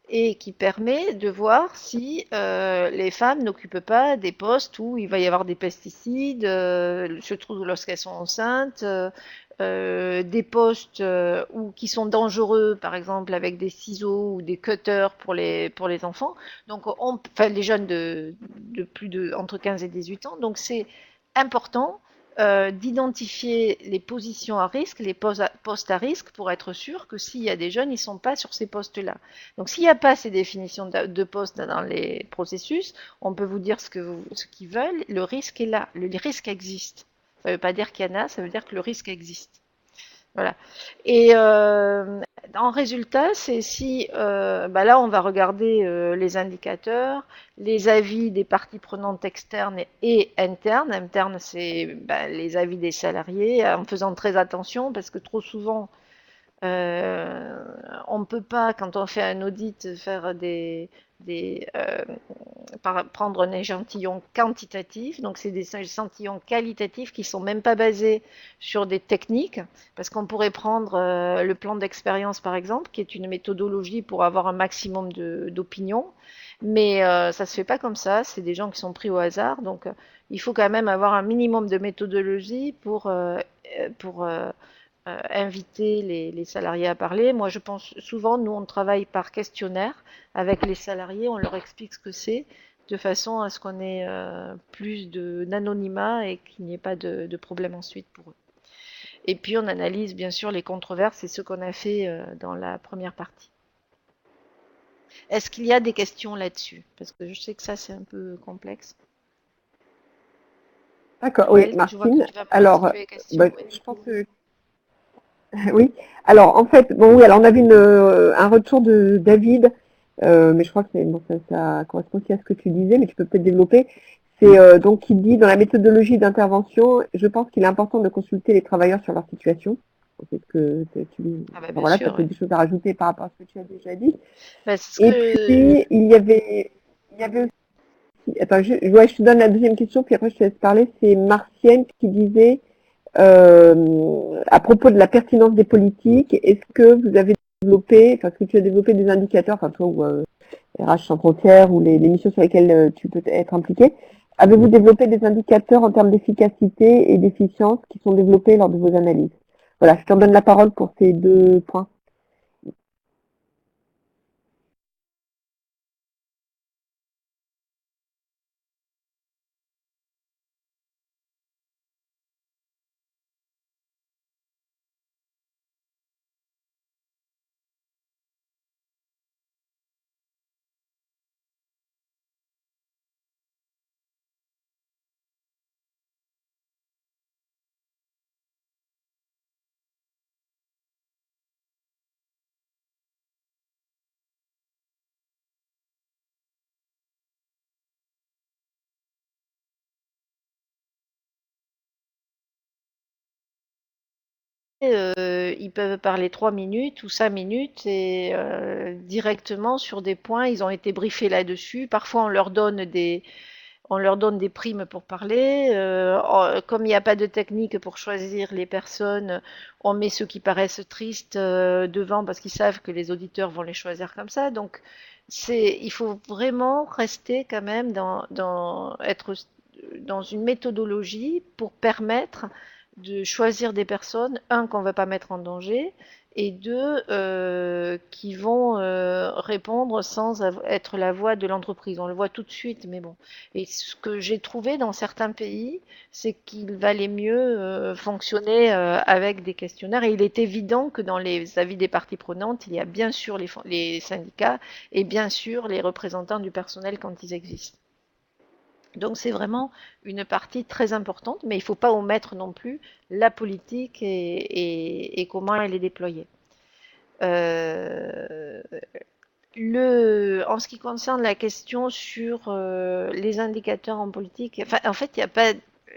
Speaker 1: et qui permet de voir si les femmes n'occupent pas des postes où il va y avoir des pesticides, surtout lorsqu'elles sont enceintes, des postes qui sont dangereux, par exemple avec des ciseaux ou des cutters pour les enfants, donc enfin les jeunes de plus de entre 15 et 18 ans. Donc c'est important d'identifier les positions à risque, les postes à risque, pour être sûr que s'il y a des jeunes, ils ne sont pas sur ces postes-là. Donc s'il n'y a pas ces définitions de postes dans les processus, on peut vous dire ce qu'ils veulent, le risque est là, le risque existe. Ça ne veut pas dire qu'il y en a, ça veut dire que le risque existe. Voilà. Et en résultat, c'est si là on va regarder les indicateurs, les avis des parties prenantes externes et internes. Internes, c'est les avis des salariés, en faisant très attention parce que trop souvent on ne peut pas, quand on fait un audit, faire prendre un échantillon quantitatif. Donc, c'est des échantillons qualitatifs qui ne sont même pas basés sur des techniques, parce qu'on pourrait prendre le plan d'expérience, par exemple, qui est une méthodologie pour avoir un maximum d'opinions. Mais ça ne se fait pas comme ça, c'est des gens qui sont pris au hasard. Donc, il faut quand même avoir un minimum de méthodologie pour inviter les salariés à parler. Moi, je pense souvent, nous, on travaille par questionnaire avec les salariés, on leur explique ce que c'est, de façon à ce qu'on ait plus d'anonymat et qu'il n'y ait pas de problème ensuite pour eux. Et puis, on analyse bien sûr les controverses, c'est ce qu'on a fait dans la première partie. Est-ce qu'il y a des questions là-dessus? Parce que je sais que ça, c'est un peu complexe.
Speaker 2: D'accord, oui, Martine. Alors, je pense que oui. Alors, en fait, bon, oui, alors on avait un retour de David, mais je crois que bon, ça correspond aussi à ce que tu disais, mais tu peux peut-être développer. C'est donc qui dit dans la méthodologie d'intervention, je pense qu'il est important de consulter les travailleurs sur leur situation. C'est ce que tu voilà, tu as peut-être des choses à rajouter par rapport à ce que tu as déjà dit. Puis il y avait aussi, attends, je te donne la deuxième question, puis après je te laisse parler. C'est Martienne qui disait à propos de la pertinence des politiques, est-ce que vous avez développé, parce que tu as développé des indicateurs, enfin toi ou RH sans frontières ou les missions sur lesquelles tu peux être impliqué, avez-vous développé des indicateurs en termes d'efficacité et d'efficience qui sont développés lors de vos analyses? Voilà, je te donne la parole pour ces deux points.
Speaker 1: ils peuvent parler 3 minutes ou 5 minutes et directement sur des points, ils ont été briefés là-dessus. Parfois, on leur donne des primes pour parler. Comme il n'y a pas de technique pour choisir les personnes, on met ceux qui paraissent tristes devant parce qu'ils savent que les auditeurs vont les choisir comme ça. Donc, il faut vraiment rester quand même être dans une méthodologie pour permettre de choisir des personnes, un, qu'on ne va pas mettre en danger, et deux, qui vont répondre sans être la voix de l'entreprise. On le voit tout de suite, mais bon. Et ce que j'ai trouvé dans certains pays, c'est qu'il valait mieux fonctionner avec des questionnaires. Et il est évident que dans les avis des parties prenantes, il y a bien sûr les syndicats et bien sûr les représentants du personnel quand ils existent. Donc c'est vraiment une partie très importante, mais il ne faut pas omettre non plus la politique et comment elle est déployée. Euh, en ce qui concerne la question sur les indicateurs en politique, enfin, en fait, il n'y a pas.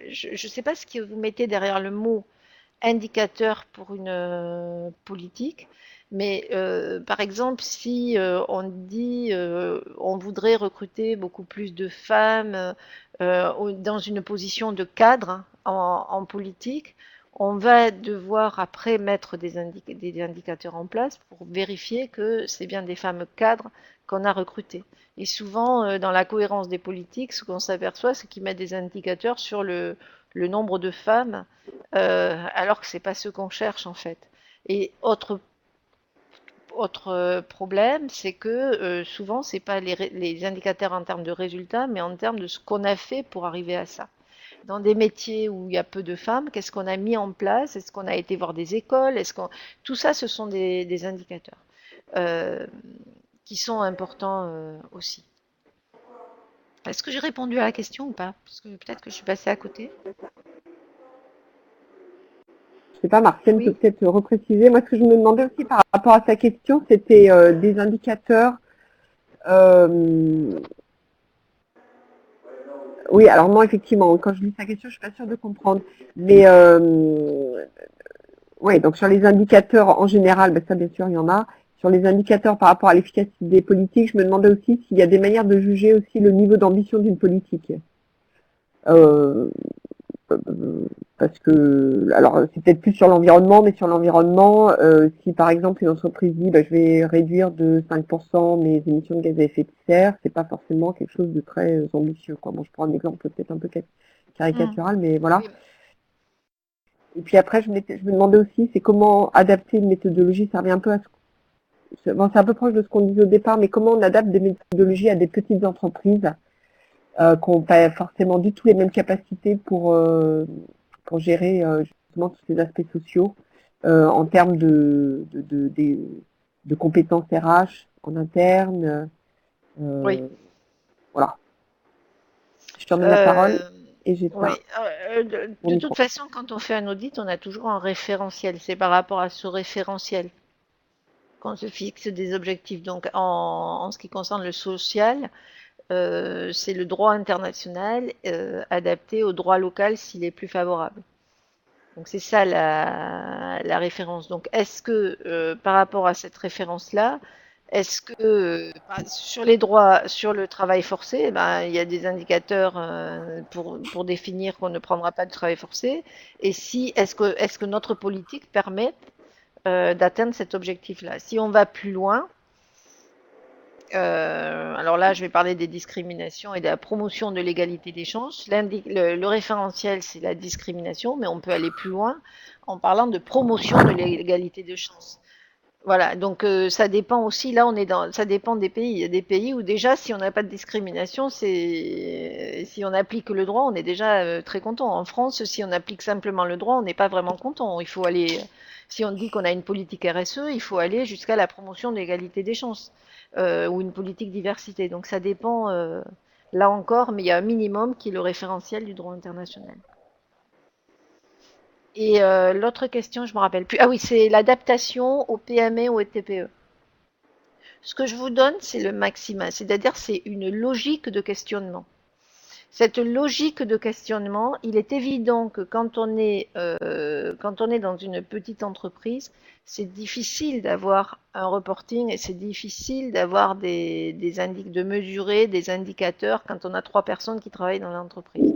Speaker 1: Je ne sais pas ce que vous mettez derrière le mot indicateur pour une politique, mais par exemple, si on dit on voudrait recruter beaucoup plus de femmes dans une position de cadre en politique, on va devoir après mettre des indicateurs en place pour vérifier que c'est bien des femmes cadres qu'on a recrutées. Et souvent, dans la cohérence des politiques, ce qu'on s'aperçoit, c'est qu'ils mettent des indicateurs sur le nombre de femmes alors que c'est pas ce qu'on cherche en fait. Et autre problème, c'est que souvent c'est pas les indicateurs en termes de résultats, mais en termes de ce qu'on a fait pour arriver à ça. Dans des métiers où il y a peu de femmes, qu'est-ce qu'on a mis en place? Est-ce qu'on a été voir des écoles? Tout ça, ce sont des indicateurs euh, qui sont importants aussi. Est-ce que j'ai répondu à la question ou pas? Parce que peut-être que je suis passée à côté.
Speaker 2: Je sais pas, Martienne peut
Speaker 1: Oui.
Speaker 2: peut-être repréciser. Moi, ce que je me demandais aussi par rapport à sa question, c'était des indicateurs. euh, Oui, alors moi, effectivement, quand je lis sa question, je suis pas sûre de comprendre. Mais oui, donc sur les indicateurs en général, ben ça, bien sûr, il y en a. Sur les indicateurs par rapport à l'efficacité des politiques, je me demandais aussi s'il y a des manières de juger aussi le niveau d'ambition d'une politique. Euh, Parce que, alors c'est peut-être plus sur l'environnement, mais sur l'environnement, si par exemple une entreprise dit bah, je vais réduire de 5% mes émissions de gaz à effet de serre, c'est pas forcément quelque chose de très ambitieux, quoi. Bon, je prends un exemple peut-être un peu caricatural, mais voilà.
Speaker 1: Oui.
Speaker 2: Et puis après, je me demandais aussi, c'est comment adapter une méthodologie, ça revient un peu à bon, c'est un peu proche de ce qu'on disait au départ, mais comment on adapte des méthodologies à des petites entreprises qui n'ont pas forcément du tout les mêmes capacités pour gérer justement tous ces aspects sociaux en termes de compétences RH en interne.
Speaker 1: Oui.
Speaker 2: Voilà. Je te redonne la parole
Speaker 1: Euh,
Speaker 2: et
Speaker 1: oui.
Speaker 2: j'éteins mon
Speaker 1: De toute
Speaker 2: micro.
Speaker 1: façon, quand on fait un audit, on a toujours un référentiel. C'est par rapport à ce référentiel qu'on se fixe des objectifs. Donc, en ce qui concerne le social, c'est le droit international adapté au droit local s'il est plus favorable. Donc, c'est ça la référence. Donc, est-ce que par rapport à cette référence-là, est-ce que sur les droits, sur le travail forcé, eh ben, il y a des indicateurs pour définir qu'on ne prendra pas de travail forcé. Et si est-ce que notre politique permet d'atteindre cet objectif-là? Si on va plus loin, alors là, je vais parler des discriminations et de la promotion de l'égalité des chances. Le référentiel, c'est la discrimination, mais on peut aller plus loin en parlant de promotion de l'égalité des chances. Voilà, donc ça dépend aussi, là ça dépend des pays. Il y a des pays où déjà, si on n'a pas de discrimination, si on applique le droit, on est déjà très content. En France, si on applique simplement le droit, on n'est pas vraiment content. Il faut aller, si on dit qu'on a une politique RSE, il faut aller jusqu'à la promotion de l'égalité des chances ou une politique diversité. Donc ça dépend, là encore, mais il y a un minimum qui est le référentiel du droit international. Et l'autre question, je me rappelle plus. Ah oui, c'est l'adaptation aux PME ou aux TPE. Ce que je vous donne, c'est le maximum, c'est-à-dire c'est une logique de questionnement. cette logique de questionnement, il est évident que quand on est dans une petite entreprise, c'est difficile d'avoir un reporting et c'est difficile d'avoir de mesurer des indicateurs quand on a 3 personnes qui travaillent dans l'entreprise.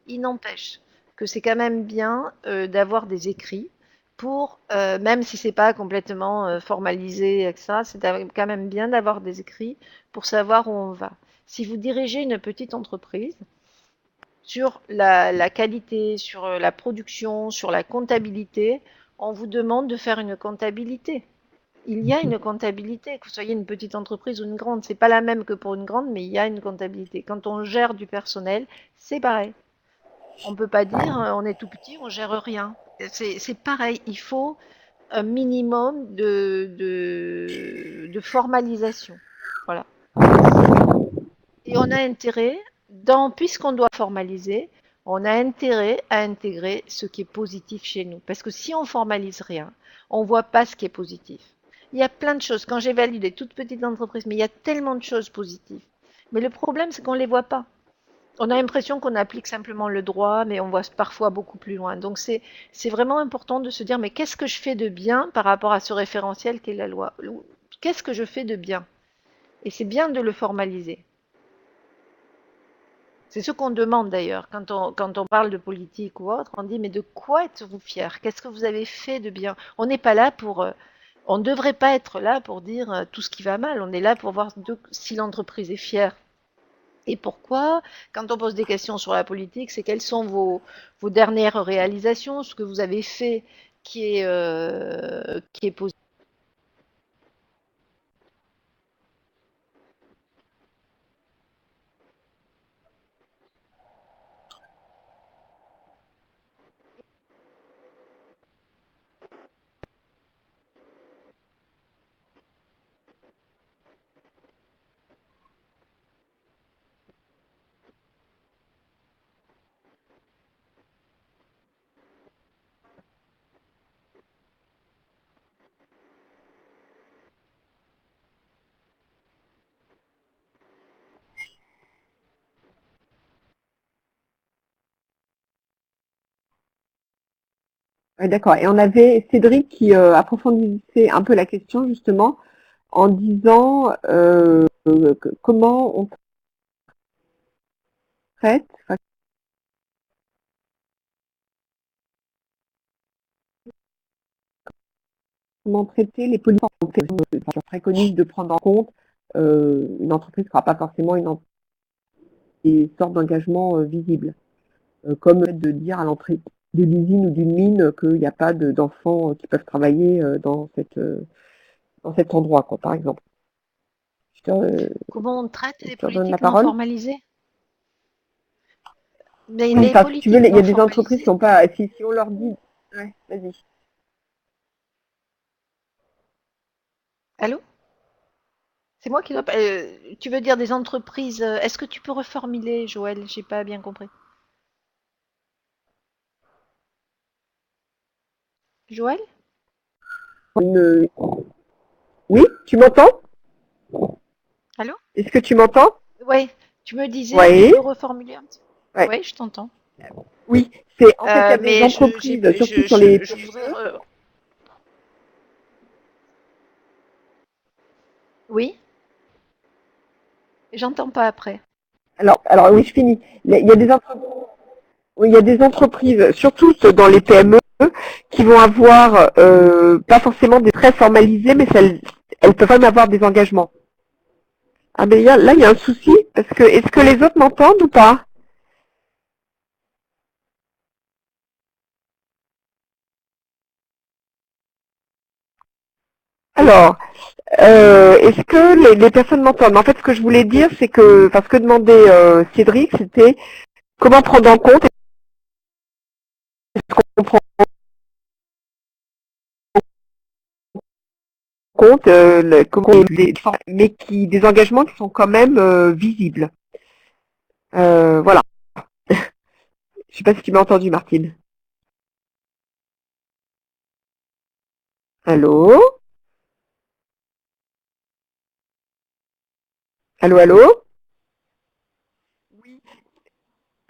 Speaker 1: Il n'empêche que c'est quand même bien d'avoir des écrits pour, même si c'est pas complètement formalisé, etc., c'est quand même bien d'avoir des écrits pour savoir où on va. Si vous dirigez une petite entreprise, sur la qualité, sur la production, sur la comptabilité, on vous demande de faire une comptabilité. Il y a une comptabilité, que vous soyez une petite entreprise ou une grande. C'est pas la même que pour une grande, mais il y a une comptabilité. Quand on gère du personnel, c'est pareil. On ne peut pas dire on est tout petit, on gère rien. C'est pareil. Il faut un minimum de formalisation. Voilà. Et on a intérêt, puisqu'on doit formaliser, on a intérêt à intégrer ce qui est positif chez nous. Parce que si on formalise rien, on ne voit pas ce qui est positif. Il y a plein de choses. Quand j'évalue des toutes petites entreprises, mais il y a tellement de choses positives. Mais le problème, c'est qu'on ne les voit pas. On a l'impression qu'on applique simplement le droit, mais on voit parfois beaucoup plus loin. Donc c'est vraiment important de se dire, mais qu'est-ce que je fais de bien par rapport à ce référentiel qu'est la loi? Qu'est-ce que je fais de bien? Et c'est bien de le formaliser. C'est ce qu'on demande d'ailleurs. Quand on parle de politique ou autre, on dit, mais de quoi êtes-vous fier? Qu'est-ce que vous avez fait de bien? On n'est pas là pour... on ne devrait pas être là pour dire tout ce qui va mal. On est là pour voir si l'entreprise est fière. Et pourquoi? Quand on pose des questions sur la politique, c'est quelles sont vos dernières réalisations, ce que vous avez fait qui est positif.
Speaker 2: Ouais, d'accord. Et on avait Cédric qui approfondissait un peu la question justement en disant comment on traite, enfin, comment traiter les politiques. Je préconise de prendre en compte une entreprise qui n'aura pas forcément des sortes d'engagements visibles, comme de dire à l'entrée de l'usine ou d'une mine qu'il n'y a pas d'enfants qui peuvent travailler dans cet endroit, quoi, par exemple.
Speaker 1: Comment on traite
Speaker 2: Je
Speaker 1: les
Speaker 2: te redonne la
Speaker 1: politiques non
Speaker 2: parole.
Speaker 1: formalisées? Mais
Speaker 2: Oui,
Speaker 1: les
Speaker 2: enfin, si tu veux,
Speaker 1: politiques
Speaker 2: il y a
Speaker 1: non
Speaker 2: des entreprises qui
Speaker 1: formalisées.
Speaker 2: n'ont pas. Si on leur dit. Ouais, vas-y.
Speaker 1: Allô? C'est moi qui dois pas. Tu veux dire des entreprises. Est-ce que tu peux reformuler, Joël? J'ai pas bien compris. Joël?
Speaker 2: Une- Oui, tu m'entends?
Speaker 1: Allô?
Speaker 2: Est-ce que tu m'entends?
Speaker 1: Ouais, tu me disais, tu
Speaker 2: Oui.
Speaker 1: peux reformuler un petit peu?
Speaker 2: Ouais.
Speaker 1: Ouais, je t'entends.
Speaker 2: Oui. C'est en fait il y a des
Speaker 1: Mais
Speaker 2: entreprises, surtout sur les
Speaker 1: je voudrais.
Speaker 2: PME.
Speaker 1: Oui, j'entends pas après.
Speaker 2: Alors oui, je finis. Il y a des entreprises, oui, il y a des entreprises, surtout dans les PME, qui vont avoir pas forcément des traits formalisés, mais elles peuvent même avoir des engagements. Ah mais là, il y a un souci, parce que est-ce que les autres m'entendent ou pas? Alors, est-ce que les personnes m'entendent? En fait, ce que je voulais dire, c'est que, parce que demandait Cédric, c'était comment prendre en compte, est-ce qu'on prend en compte mais des engagements qui sont quand même visibles. Voilà. Je sais pas si tu m'as entendu, Martine. Allô? Allô, allô? Oui.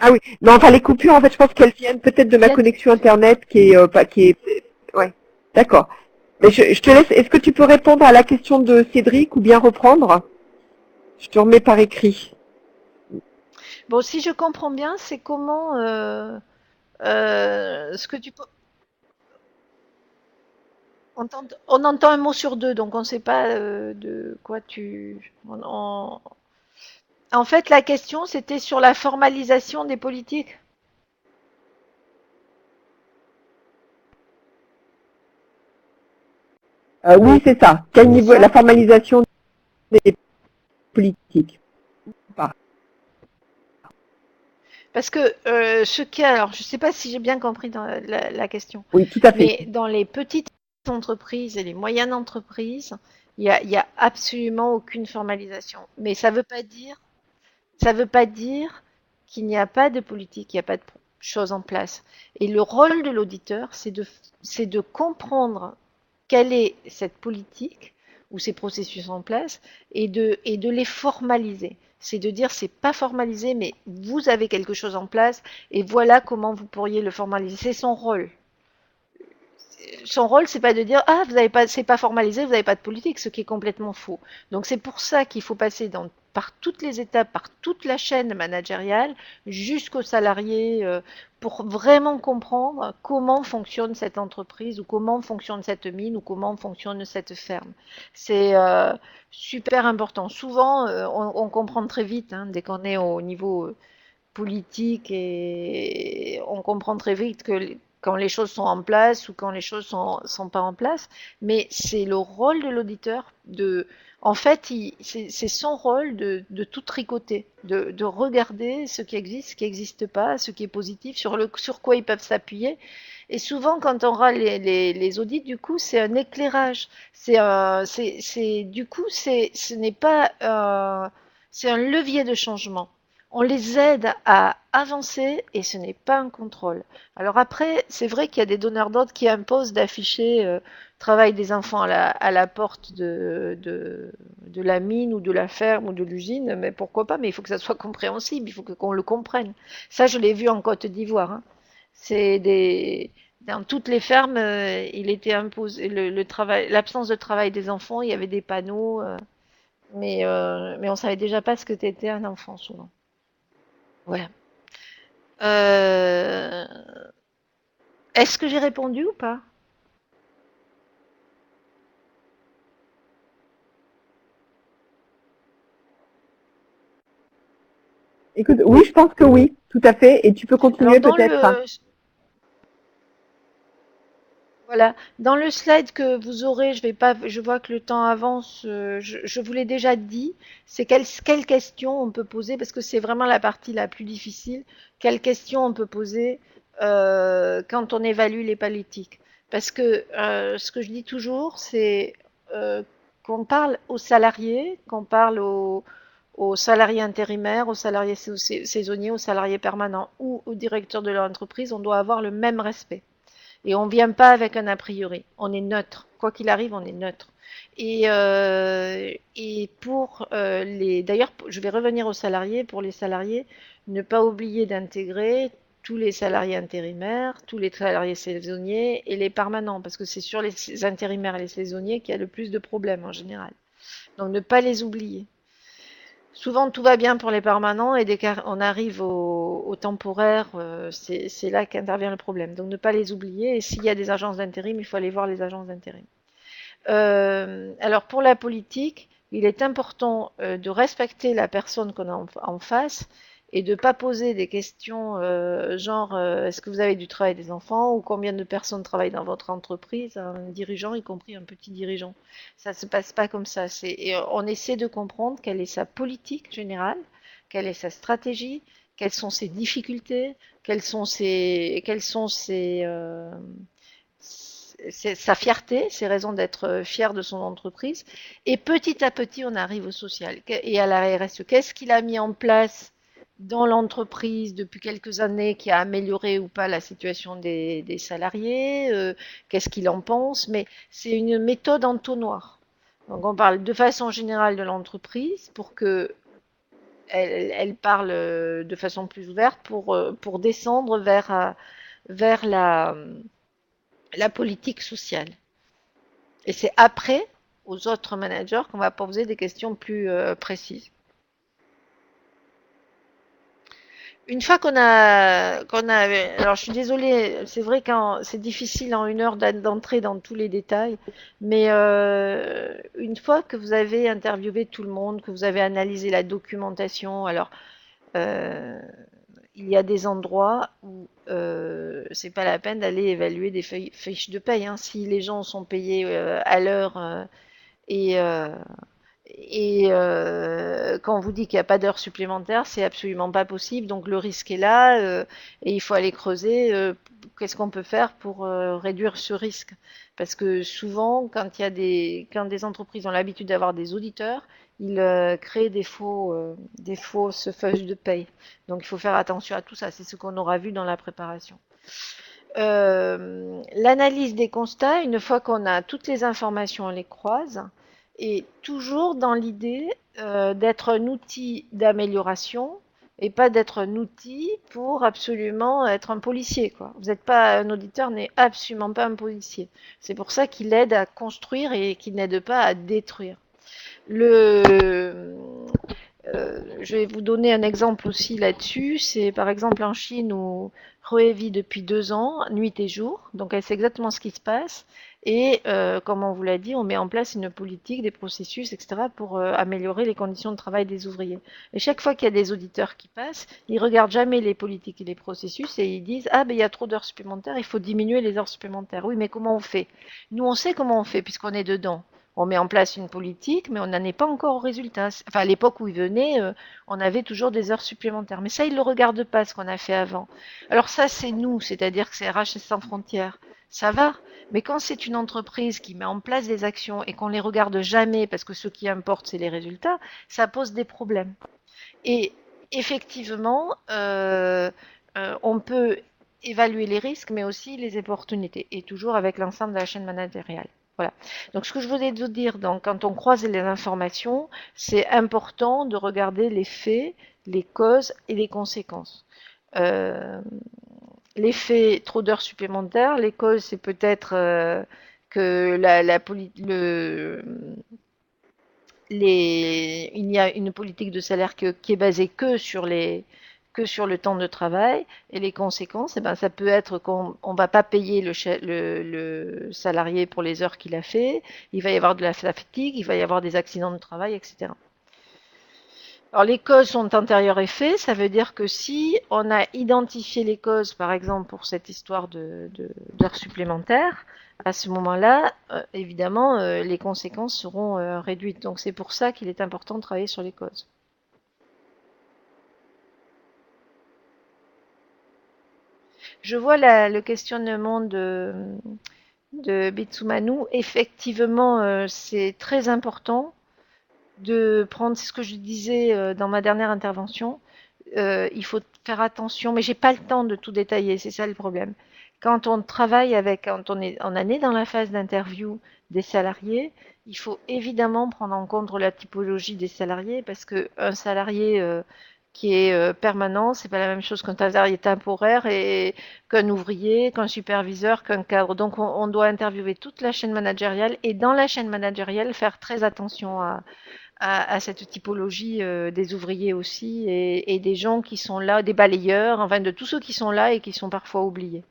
Speaker 2: Ah oui, non, enfin les coupures, en fait, je pense qu'elles viennent peut-être de ma connexion Internet qui est pas, qui est, ouais, d'accord. Mais je te laisse, est-ce que tu peux répondre à la question de Cédric ou bien reprendre? Je te remets par écrit.
Speaker 1: Bon, si je comprends bien, c'est comment ce que tu peux. On entend un mot sur deux, donc on ne sait pas de quoi tu. En fait, la question, c'était sur la formalisation des politiques.
Speaker 2: Oui, c'est ça. Quel
Speaker 1: C'est
Speaker 2: niveau,
Speaker 1: ça?
Speaker 2: la formalisation des politiques. Pas.
Speaker 1: Parce que ce qu'il y a, alors je ne sais pas si j'ai bien compris dans la question,
Speaker 2: Oui, tout à fait.
Speaker 1: mais dans les petites entreprises et les moyennes entreprises, il y a absolument aucune formalisation. Mais ça veut pas dire qu'il n'y a pas de politique, il n'y a pas de choses en place. Et le rôle de l'auditeur, c'est de comprendre quelle est cette politique ou ces processus en place et de les formaliser. C'est de dire c'est pas formalisé, mais vous avez quelque chose en place et voilà comment vous pourriez le formaliser. C'est son rôle, c'est pas de dire ah vous avez pas, c'est pas formalisé, vous n'avez pas de politique, ce qui est complètement faux. Donc c'est pour ça qu'il faut passer par toutes les étapes, par toute la chaîne managériale, jusqu'aux salariés, pour vraiment comprendre comment fonctionne cette entreprise ou comment fonctionne cette mine ou comment fonctionne cette ferme. C'est super important. Souvent, on comprend très vite hein, dès qu'on est au niveau politique et on comprend très vite que quand les choses sont en place ou quand les choses sont pas en place, mais c'est le rôle de l'auditeur en fait, c'est son rôle de tout tricoter, de regarder ce qui existe, ce qui n'existe pas, ce qui est positif, sur quoi ils peuvent s'appuyer. Et souvent, quand on aura les audits, du coup, c'est un éclairage. Du coup, ce n'est pas, c'est un levier de changement. On les aide à avancer et ce n'est pas un contrôle. Alors après, c'est vrai qu'il y a des donneurs d'ordre qui imposent d'afficher travail des enfants à la porte de la mine ou de la ferme ou de l'usine, mais pourquoi pas, mais il faut que ça soit compréhensible, il faut qu'on le comprenne. Ça, je l'ai vu en Côte d'Ivoire. Hein. Dans toutes les fermes, il était imposé le travail, l'absence de travail des enfants, il y avait des panneaux, mais on savait déjà pas ce que t'étais un enfant souvent. Voilà. Euh, Est-ce que j'ai répondu ou pas?
Speaker 2: Écoute, oui, je pense que oui, tout à fait. Et tu peux
Speaker 1: Alors
Speaker 2: continuer
Speaker 1: dans
Speaker 2: peut-être.
Speaker 1: le voilà, dans le slide que vous aurez, je vais pas, je vois que le temps avance. Je vous l'ai déjà dit. C'est quelle question on peut poser parce que c'est vraiment la partie la plus difficile. Quelle question on peut poser quand on évalue les politiques? Parce que ce que je dis toujours, c'est qu'on parle aux salariés, qu'on parle aux salariés intérimaires, aux salariés saisonniers, aux salariés permanents ou au directeur de l'entreprise, on doit avoir le même respect. Et on ne vient pas avec un a priori. On est neutre. Quoi qu'il arrive, on est neutre. Et pour d'ailleurs, je vais revenir aux salariés. Pour les salariés, ne pas oublier d'intégrer tous les salariés intérimaires, tous les salariés saisonniers et les permanents, parce que c'est sur les intérimaires et les saisonniers qu'il y a le plus de problèmes en général. Donc ne pas les oublier. Souvent, tout va bien pour les permanents et dès qu'on arrive au temporaire, c'est là qu'intervient le problème. Donc, ne pas les oublier. Et s'il y a des agences d'intérim, il faut aller voir les agences d'intérim. Alors, pour la politique, il est important de respecter la personne qu'on a en face et de ne pas poser des questions genre est-ce que vous avez du travail des enfants ou combien de personnes travaillent dans votre entreprise, un dirigeant, y compris un petit dirigeant. Ça ne se passe pas comme ça. Et on essaie de comprendre quelle est sa politique générale, quelle est sa stratégie, quelles sont ses difficultés, sa fierté, ses raisons d'être fier de son entreprise. Et petit à petit, on arrive au social et à la RSE. Qu'est-ce qu'il a mis en place dans l'entreprise depuis quelques années qui a amélioré ou pas la situation des salariés, qu'est-ce qu'il en pense, mais c'est une méthode entonnoir. Donc on parle de façon générale de l'entreprise pour que elle parle de façon plus ouverte pour descendre vers la politique sociale. Et c'est après, aux autres managers, qu'on va poser des questions plus précises. Une fois alors je suis désolée, c'est vrai que c'est difficile en 1 heure d'entrer dans tous les détails, mais une fois que vous avez interviewé tout le monde, que vous avez analysé la documentation, alors euh, il y a des endroits où c'est pas la peine d'aller évaluer des fiches de paye, hein. Si les gens sont payés à l'heure et quand on vous dit qu'il n'y a pas d'heures supplémentaires, c'est absolument pas possible. Donc le risque est là et il faut aller creuser. Qu'est-ce qu'on peut faire pour réduire ce risque? Parce que souvent, quand des entreprises ont l'habitude d'avoir des auditeurs, ils créent des fausses feuilles de paye. Donc il faut faire attention à tout ça. C'est ce qu'on aura vu dans la préparation. L'analyse des constats, une fois qu'on a toutes les informations, on les croise, et toujours dans l'idée d'être un outil d'amélioration et pas d'être un outil pour absolument être un policier, quoi. Vous n'êtes pas un auditeur, n'est absolument pas un policier. C'est pour ça qu'il aide à construire et qu'il n'aide pas à détruire. Le, je vais vous donner un exemple aussi là-dessus. C'est par exemple en Chine où Roe vit depuis 2 ans, nuit et jour. Donc elle sait exactement ce qui se passe. Et comme on vous l'a dit, on met en place une politique, des processus, etc. pour améliorer les conditions de travail des ouvriers. Et chaque fois qu'il y a des auditeurs qui passent, ils regardent jamais les politiques et les processus et ils disent ah ben il y a trop d'heures supplémentaires, il faut diminuer les heures supplémentaires. Oui, mais comment on fait? Nous on sait comment on fait puisqu'on est dedans. On met en place une politique, mais on n'en est pas encore au résultat. Enfin, à l'époque où il venait, on avait toujours des heures supplémentaires. Mais ça, ils ne le regardent pas, ce qu'on a fait avant. Alors ça, c'est nous, c'est-à-dire que c'est RH sans frontières. Ça va. Mais quand c'est une entreprise qui met en place des actions et qu'on les regarde jamais, parce que ce qui importe, c'est les résultats, ça pose des problèmes. Et effectivement, on peut évaluer les risques, mais aussi les opportunités, et toujours avec l'ensemble de la chaîne managériale. Voilà. Donc, ce que je voulais vous dire, donc, quand on croise les informations, c'est important de regarder les faits, les causes et les conséquences. Euh, les faits, trop d'heures supplémentaires. Les causes, c'est peut-être que il y a une politique de salaire qui est basée que sur le temps de travail. Et les conséquences, eh ben, ça peut être qu'on ne va pas payer le salarié pour les heures qu'il a fait. Il va y avoir de la fatigue, il va y avoir des accidents de travail, etc. Alors les causes sont antérieures et faits, ça veut dire que si on a identifié les causes, par exemple pour cette histoire d'heures supplémentaires, à ce moment-là, évidemment, les conséquences seront réduites. Donc c'est pour ça qu'il est important de travailler sur les causes. Je vois le questionnement de Bitsumanu. Effectivement, c'est très important de prendre ce que je disais dans ma dernière intervention. Il faut faire attention, mais j'ai pas le temps de tout détailler, c'est ça le problème. Quand on travaille quand on est dans la phase d'interview des salariés, il faut évidemment prendre en compte la typologie des salariés parce qu'un salarié qui est permanent, c'est pas la même chose qu'un salarié temporaire et qu'un ouvrier, qu'un superviseur, qu'un cadre. Donc on doit interviewer toute la chaîne managériale et dans la chaîne managériale faire très attention à cette typologie des ouvriers aussi et des gens qui sont là, des balayeurs, enfin de tous ceux qui sont là et qui sont parfois oubliés.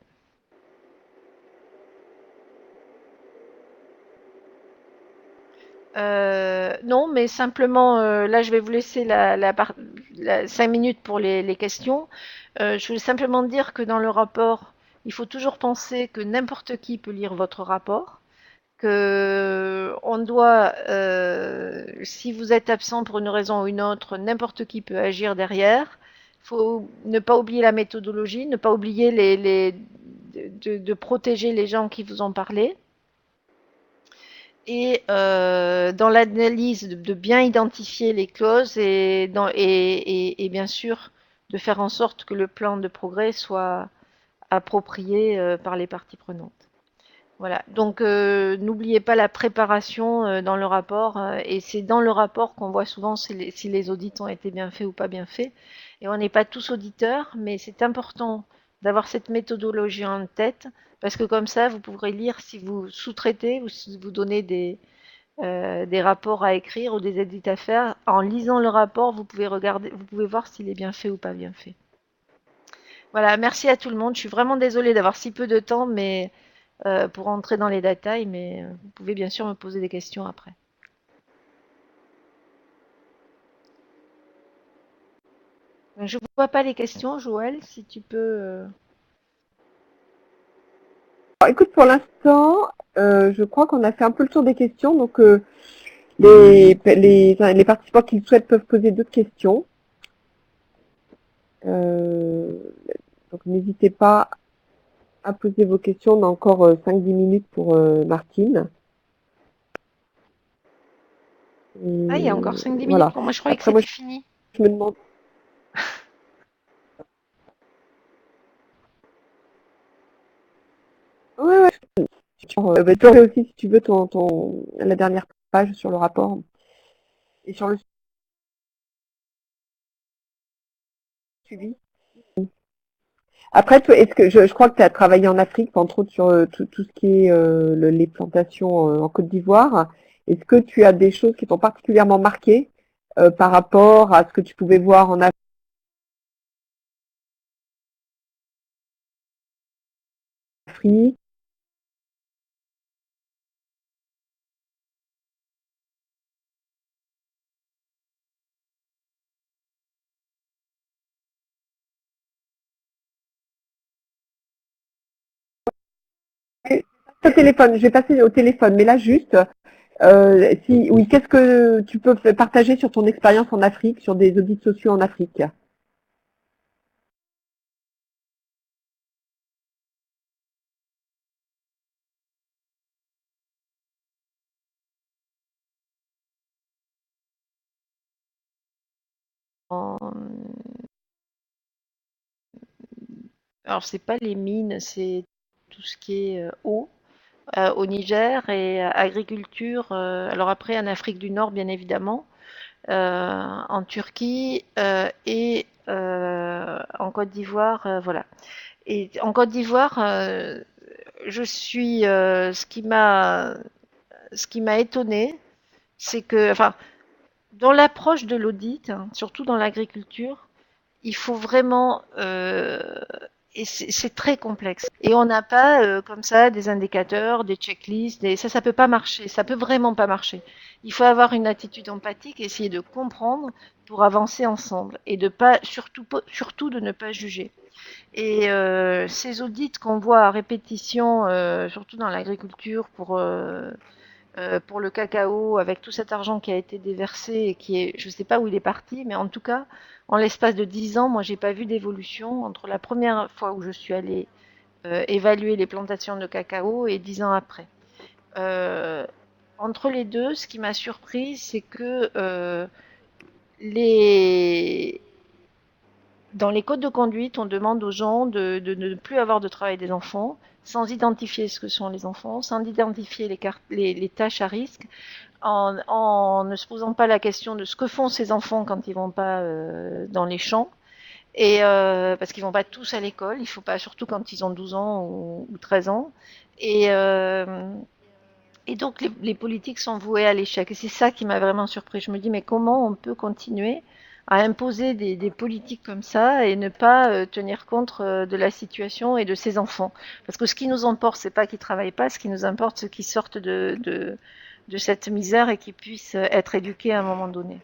Speaker 1: Non, mais simplement, là, je vais vous laisser 5 minutes pour les questions. Je voulais simplement dire que dans le rapport, il faut toujours penser que n'importe qui peut lire votre rapport, que on doit, si vous êtes absent pour une raison ou une autre, n'importe qui peut agir derrière. Il faut ne pas oublier la méthodologie, ne pas oublier de protéger les gens qui vous ont parlé. Et dans l'analyse, de bien identifier les clauses et bien sûr de faire en sorte que le plan de progrès soit approprié par les parties prenantes. Voilà, donc n'oubliez pas la préparation dans le rapport, et c'est dans le rapport qu'on voit souvent si les audits ont été bien faits ou pas bien faits. Et on n'est pas tous auditeurs, mais c'est important d'avoir cette méthodologie en tête, parce que comme ça, vous pourrez lire si vous sous-traitez ou si vous donnez des rapports à écrire ou des audits à faire. En lisant le rapport, vous pouvez regarder, vous pouvez voir s'il est bien fait ou pas bien fait. Voilà, merci à tout le monde. Je suis vraiment désolée d'avoir si peu de temps, mais pour entrer dans les détails, mais vous pouvez bien sûr me poser des questions après. Je ne vois pas les questions, Joël, si tu peux.
Speaker 2: Alors, écoute, pour l'instant, je crois qu'on a fait un peu le tour des questions, donc les participants qui le souhaitent peuvent poser d'autres questions. Donc n'hésitez pas à poser vos questions. On a encore 5-10 minutes pour Martine.
Speaker 1: Ah, il y a encore 5-10 minutes
Speaker 2: Voilà.
Speaker 1: pour moi, je croyais que
Speaker 2: Après, moi,
Speaker 1: c'était fini.
Speaker 2: je me demande. Ouais, ouais. Tu peux faire aussi, si tu veux, la dernière page sur le rapport et sur le suivi. Après, est-ce que je crois que tu as travaillé en Afrique, entre autres sur tout ce qui est les plantations en Côte d'Ivoire. Est-ce que tu as des choses qui t'ont particulièrement marqué par rapport à ce que tu pouvais voir en Afrique? Au téléphone, je vais passer au téléphone, mais là juste, oui, qu'est-ce que tu peux partager sur ton expérience en Afrique, sur des audits sociaux en Afrique?
Speaker 1: Alors, c'est pas les mines, c'est tout ce qui est eau au Niger et agriculture. Alors après, en Afrique du Nord, bien évidemment, en Turquie et en Côte d'Ivoire, voilà. Et en Côte d'Ivoire, je suis ce qui m'a étonné, c'est que, enfin, dans l'approche de l'audit, hein, surtout dans l'agriculture, il faut vraiment et c'est très complexe. Et on n'a pas comme ça des indicateurs, des checklists, ça peut pas marcher, ça peut vraiment pas marcher. Il faut avoir une attitude empathique, essayer de comprendre pour avancer ensemble et de pas surtout de ne pas juger. Et ces audits qu'on voit à répétition, surtout dans l'agriculture pour le cacao, avec tout cet argent qui a été déversé et qui est, je ne sais pas où il est parti, mais en tout cas, en l'espace de 10 ans, moi, j'ai pas vu d'évolution entre la première fois où je suis allée évaluer les plantations de cacao et 10 ans après. Euh, Entre les deux, ce qui m'a surpris, c'est que les, dans les codes de conduite, on demande aux gens de ne plus avoir de travail des enfants, sans identifier ce que sont les enfants, sans identifier les tâches à risque, en ne se posant pas la question de ce que font ces enfants quand ils vont pas dans les champs. Et parce qu'ils vont pas tous à l'école, il faut pas, surtout quand ils ont 12 ans ou 13 ans. Et, euh, et donc les politiques sont vouées à l'échec. Et c'est ça qui m'a vraiment surpris. Je me dis, mais comment on peut continuer à imposer des politiques comme ça et ne pas tenir compte de la situation et de ses enfants? Parce que ce qui nous importe, c'est pas qu'ils travaillent pas, ce qui nous importe, c'est qu'ils sortent de cette misère et qu'ils puissent être éduqués à un moment donné.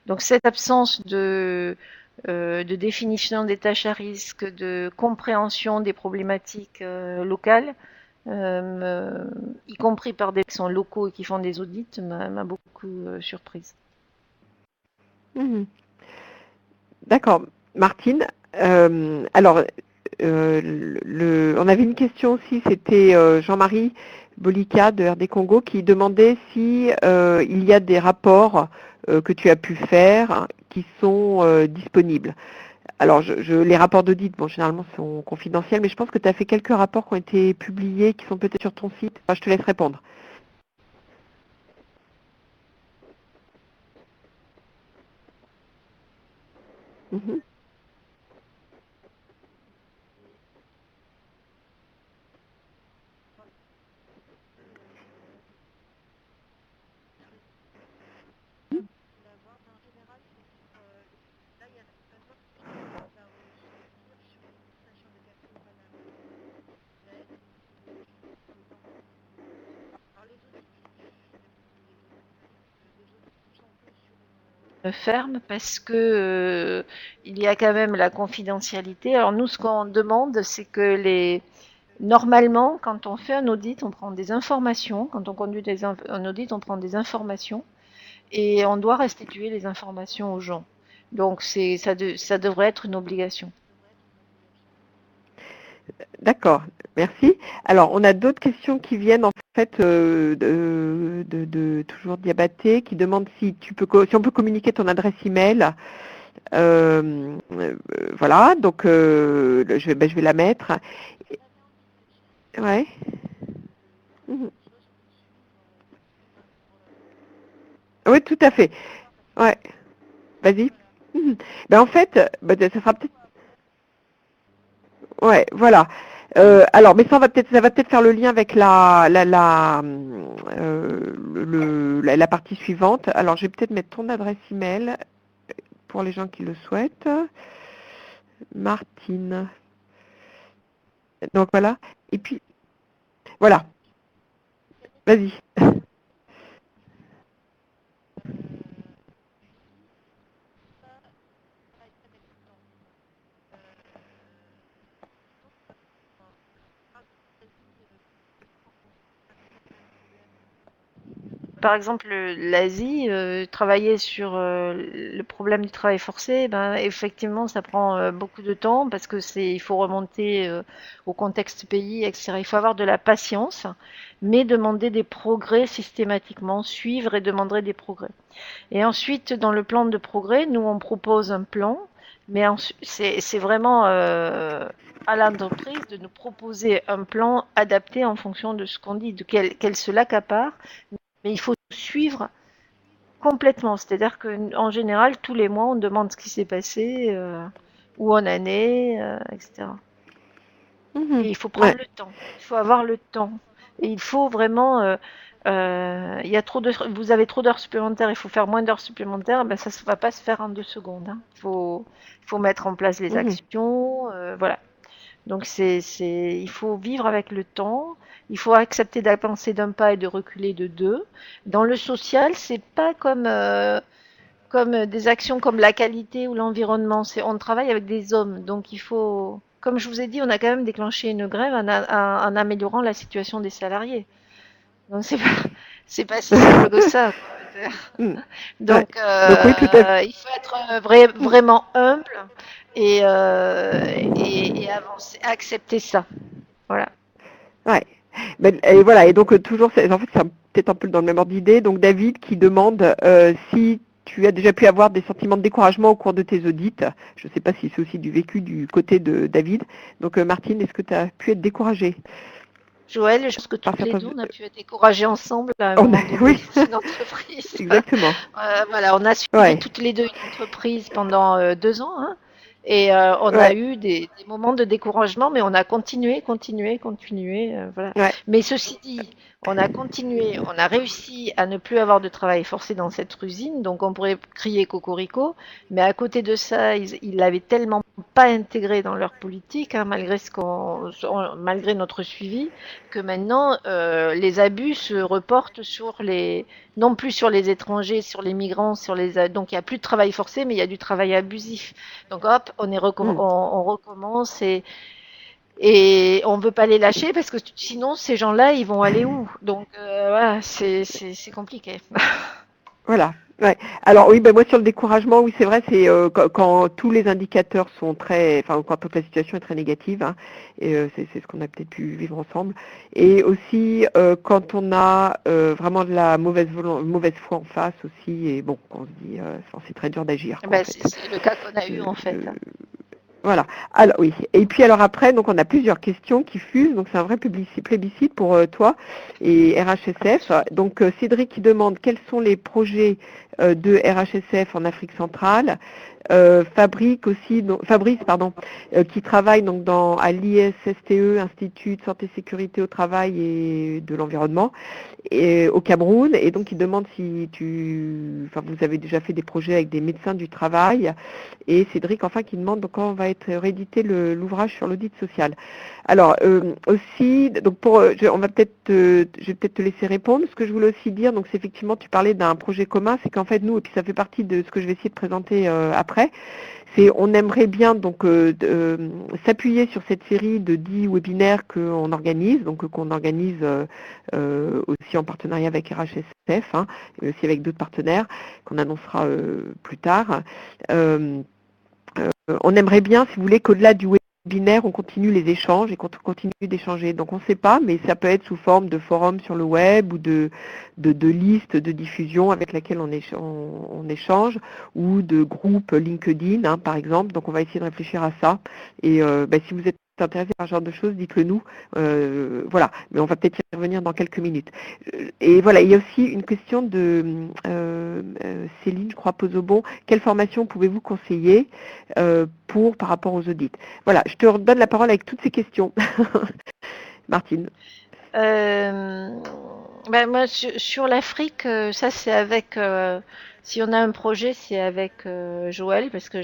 Speaker 1: Donc cette absence de définition des tâches à risque, de compréhension des problématiques locales, y compris par des qui sont locaux et qui font des audits, m'a beaucoup surprise.
Speaker 2: Mhm. D'accord. Martine, alors, on avait une question aussi, c'était Jean-Marie Bolika de RD Congo qui demandait si il y a des rapports que tu as pu faire qui sont disponibles. alors les rapports d'audit, bon, généralement sont confidentiels, mais je pense que tu as fait quelques rapports qui ont été publiés, qui sont peut-être sur ton site. Enfin, je te laisse répondre. Mhm.
Speaker 1: Ferme parce que il y a quand même la confidentialité. Alors nous, ce qu'on demande, c'est que normalement, quand on fait un audit, on prend des informations. Quand on conduit un audit, on prend des informations et on doit restituer les informations aux gens. Donc ça devrait être une obligation.
Speaker 2: D'accord, merci. Alors, on a d'autres questions qui viennent en fait toujours Diabaté, qui demande si si on peut communiquer ton adresse email. Voilà, donc je vais la mettre. Ouais. Mhm. Oui, tout à fait. Ouais, vas-y. Mhm. En fait, ça sera peut-être. Ouais, voilà. Alors, mais ça va peut-être faire le lien avec la partie suivante. Alors, je vais peut-être mettre ton adresse email pour les gens qui le souhaitent. Martine. Donc voilà. Et puis, voilà. Vas-y.
Speaker 1: Par exemple, l'Asie, travailler sur le problème du travail forcé, ben, effectivement, ça prend beaucoup de temps parce que il faut remonter au contexte pays, etc. Il faut avoir de la patience, mais demander des progrès systématiquement, suivre et demander des progrès. Et ensuite, dans le plan de progrès, nous, on propose un plan, mais c'est vraiment à l'entreprise de nous proposer un plan adapté en fonction de ce qu'on dit, qu'elle se l'accapare, mais il faut suivre complètement. C'est-à-dire qu'en général, tous les mois, on demande ce qui s'est passé, où on en est, etc.
Speaker 2: Mhm.
Speaker 1: Et il faut prendre
Speaker 2: Ouais.
Speaker 1: le temps. Il faut avoir le temps. Et il faut vraiment. Il y a vous avez trop d'heures supplémentaires, il faut faire moins d'heures supplémentaires, ben ça ne va pas se faire en 2 secondes. Hein. Il faut mettre en place les
Speaker 2: Mhm.
Speaker 1: actions. Voilà. Donc il faut vivre avec le temps, il faut accepter d'avancer d'un pas et de reculer de deux. Dans le social, c'est pas comme des actions comme la qualité ou l'environnement. On travaille avec des hommes, donc il faut, comme je vous ai dit, on a quand même déclenché une grève en améliorant la situation des salariés. Donc c'est pas si simple que ça.
Speaker 2: Mhm. Ouais.
Speaker 1: Donc
Speaker 2: Donc oui, tout à fait.
Speaker 1: il faut être vraiment humble et avancer, accepter ça. Voilà.
Speaker 2: Ouais. Et voilà, et donc toujours, en fait, c'est peut-être un peu dans le même ordre d'idée. Donc David qui demande si tu as déjà pu avoir des sentiments de découragement au cours de tes audits. Je ne sais pas si c'est aussi du vécu du côté de David. Donc Martine, est-ce que tu as pu être découragée
Speaker 1: Joël, je pense que
Speaker 2: par
Speaker 1: toutes les
Speaker 2: certains...
Speaker 1: deux, on a pu être découragés ensemble à un
Speaker 2: On a...
Speaker 1: moment donné
Speaker 2: Oui,
Speaker 1: dans une entreprise.
Speaker 2: exactement.
Speaker 1: Voilà, on a suivi
Speaker 2: Ouais,
Speaker 1: toutes les deux une entreprise pendant 2 ans, hein, et on a
Speaker 2: ouais,
Speaker 1: eu des moments de découragement, mais on a continué, continué, continué. Voilà.
Speaker 2: ouais.
Speaker 1: Mais ceci dit, on a continué, on a réussi à ne plus avoir de travail forcé dans cette usine, donc on pourrait crier cocorico, mais à côté de ça, ils l'avaient tellement pas intégré dans leur politique, hein, malgré notre suivi, que maintenant les abus se reportent non plus sur les étrangers, sur les migrants, donc il n'y a plus de travail forcé, mais il y a du travail abusif. Donc hop,
Speaker 2: Hmm.
Speaker 1: on recommence et on ne veut pas les lâcher parce que sinon ces gens-là, ils vont aller où? Donc voilà, c'est compliqué.
Speaker 2: Voilà. Ouais. Alors oui, moi sur le découragement, oui c'est vrai, c'est quand tous les indicateurs sont quand toute la situation est très négative, hein, et c'est ce qu'on a peut-être pu vivre ensemble. Et aussi quand on a vraiment de la mauvaise foi en face aussi, et bon, on se dit, c'est très dur d'agir, quoi, en
Speaker 1: Ben,
Speaker 2: fait.
Speaker 1: c'est le cas qu'on a eu
Speaker 2: Euh,
Speaker 1: en fait.
Speaker 2: Voilà. Alors oui. Et puis alors après, donc on a plusieurs questions qui fusent. Donc c'est un vrai plébiscite pour toi et RHSF. Donc Cédric qui demande quels sont les projets de RHSF en Afrique centrale. Fabrice, pardon, qui travaille donc à l'ISSTE, Institut de santé sécurité au travail et de l'environnement, et au Cameroun. Et donc il demande si vous avez déjà fait des projets avec des médecins du travail. Et Cédric, enfin, qui demande donc, quand va être réédité l'ouvrage sur l'audit social. Alors, aussi, donc je vais peut-être te laisser répondre. Ce que je voulais aussi dire, donc c'est effectivement, tu parlais d'un projet commun, c'est qu'en fait, nous, et puis ça fait partie de ce que je vais essayer de présenter après, on aimerait bien donc s'appuyer sur cette série de 10 webinaires qu'on organise, donc qu'on organise aussi en partenariat avec RHSF, hein, et aussi avec d'autres partenaires qu'on annoncera plus tard. On aimerait bien, si vous voulez, qu'au-delà du webinaire, on continue les échanges et qu'on continue d'échanger. Donc on ne sait pas, mais ça peut être sous forme de forum sur le web ou de listes de diffusion avec laquelle on échange, ou de groupes LinkedIn, hein, par exemple. Donc on va essayer de réfléchir à ça. Et si vous êtes intéressé par ce genre de choses, dites-le nous. Voilà, mais on va peut-être y revenir dans quelques minutes. Et voilà, il y a aussi une question de Céline, je crois, Pozobon. Quelle formation pouvez-vous conseiller par rapport aux audits? Voilà, je te redonne la parole avec toutes ces questions. Martine.
Speaker 1: Moi, sur l'Afrique, ça c'est avec. Si on a un projet, c'est avec Joël, parce que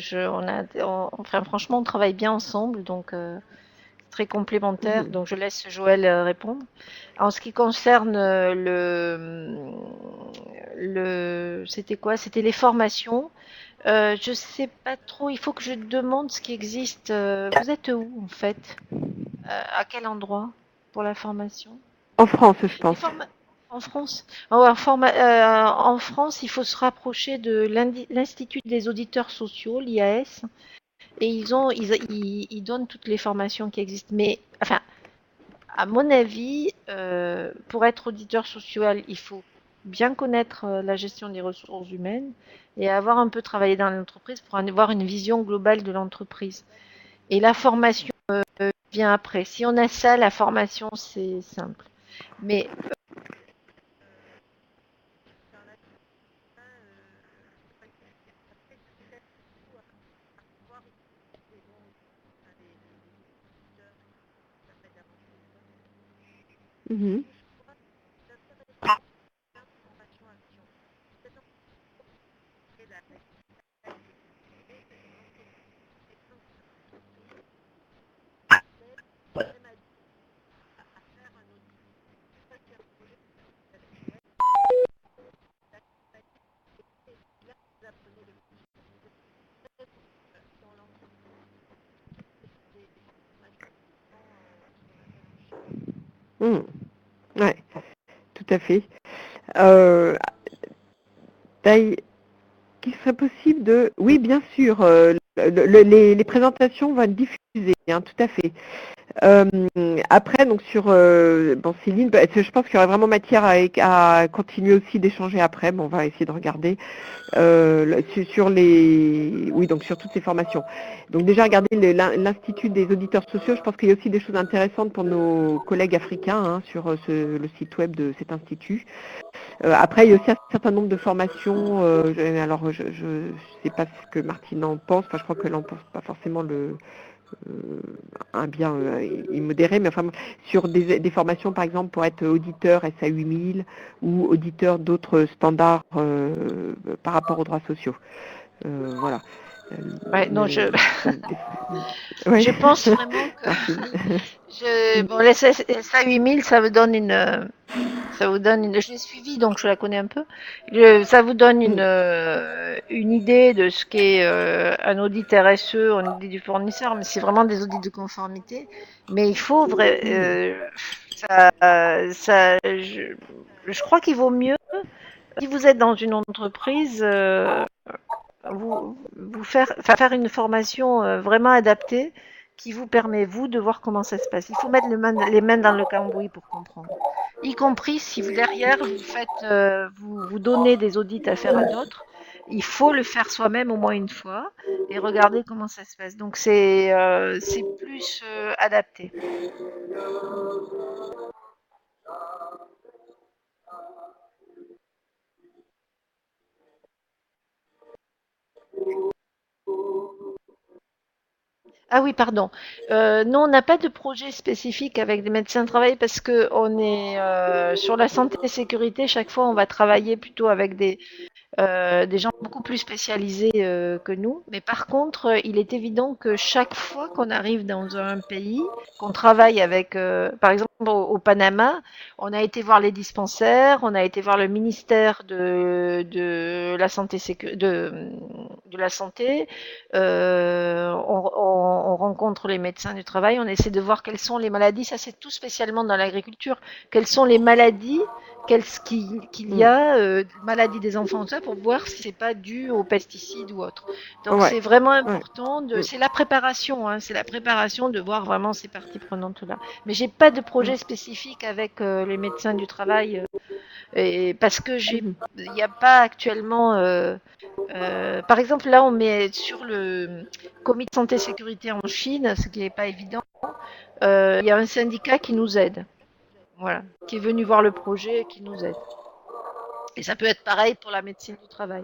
Speaker 1: enfin, franchement, on travaille bien ensemble, donc très complémentaire. Donc je laisse Joël répondre. En ce qui concerne c'était quoi? C'était les formations. Je sais pas trop. Il faut que je demande ce qui existe. Vous êtes où en fait? À quel endroit pour la formation?
Speaker 2: En France, je
Speaker 1: Les
Speaker 2: pense.
Speaker 1: forma- En France? En France, il faut se rapprocher de l'Institut des auditeurs sociaux, l'IAS, et ils donnent toutes les formations qui existent. Mais, enfin, à mon avis, pour être auditeur social, il faut bien connaître la gestion des ressources humaines et avoir un peu travaillé dans l'entreprise pour avoir une vision globale de l'entreprise. Et la formation vient après. Si on a ça, la formation, c'est simple. Mais
Speaker 2: Mhm. Mhm. Ouais, tout à fait. Euh, Qu'il serait possible de... Oui, bien sûr, les présentations vont être diffusées, hein, tout à fait. Euh, Après, donc sur Céline, je pense qu'il y aurait vraiment matière à continuer aussi d'échanger après. Bon, on va essayer de regarder sur toutes ces formations. Donc déjà regarder l'Institut des auditeurs sociaux. Je pense qu'il y a aussi des choses intéressantes pour nos collègues africains, hein, sur le site web de cet institut. Après, il y a aussi un certain nombre de formations. Alors, je ne sais pas ce que Martine en pense. Enfin, je crois qu'elle n'en pense pas forcément un bien immodéré, mais enfin, sur des formations, par exemple, pour être auditeur SA 8000 ou auditeur d'autres standards par rapport aux droits sociaux. Voilà.
Speaker 1: ouais, non,
Speaker 2: Oui,
Speaker 1: je pense vraiment que
Speaker 2: Martine.
Speaker 1: bon, les SA 8000, ça vous donne je l'ai suivi, donc je la connais un peu. Ça vous donne une idée de ce qu'est un audit RSE, un audit du fournisseur, mais c'est vraiment des audits de conformité. Mais il faut je crois qu'il vaut mieux si vous êtes dans une entreprise. Faire une formation vraiment adaptée qui vous permet, vous, de voir comment ça se passe. Il faut mettre les mains dans le cambouis pour comprendre. Y compris si vous, derrière, vous donnez des audits à faire à d'autres. il faut le faire soi-même au moins une fois et regarder comment ça se passe. Donc c'est plus adapté. Ah oui, pardon. Non, on n'a pas de projet spécifique avec des médecins de travail parce que on est sur la santé et sécurité. Chaque fois, on va travailler plutôt avec des gens beaucoup plus spécialisés que nous. Mais par contre, il est évident que chaque fois qu'on arrive dans un pays, qu'on travaille avec, par exemple au Panama, on a été voir les dispensaires, on a été voir le ministère de la santé de la santé, on rencontre les médecins du travail, on essaie de voir quelles sont les maladies, ça c'est tout spécialement dans l'agriculture, quelles sont les maladies qu'il y a maladie des enfants, ça, pour voir si c'est pas dû aux pesticides ou autre. Donc
Speaker 2: Ouais,
Speaker 1: c'est vraiment
Speaker 2: ouais.
Speaker 1: important c'est la préparation, hein, c'est la préparation de voir vraiment ces parties prenantes là. Mais j'ai pas de projet spécifique avec les médecins du travail et parce que il n'y a pas actuellement. Par exemple, là, on met sur le comité santé sécurité en Chine, ce qui n'est pas évident. Il y a un syndicat qui nous aide, voilà, qui est venu voir le projet et qui nous aide. Et ça peut être pareil pour la médecine du travail.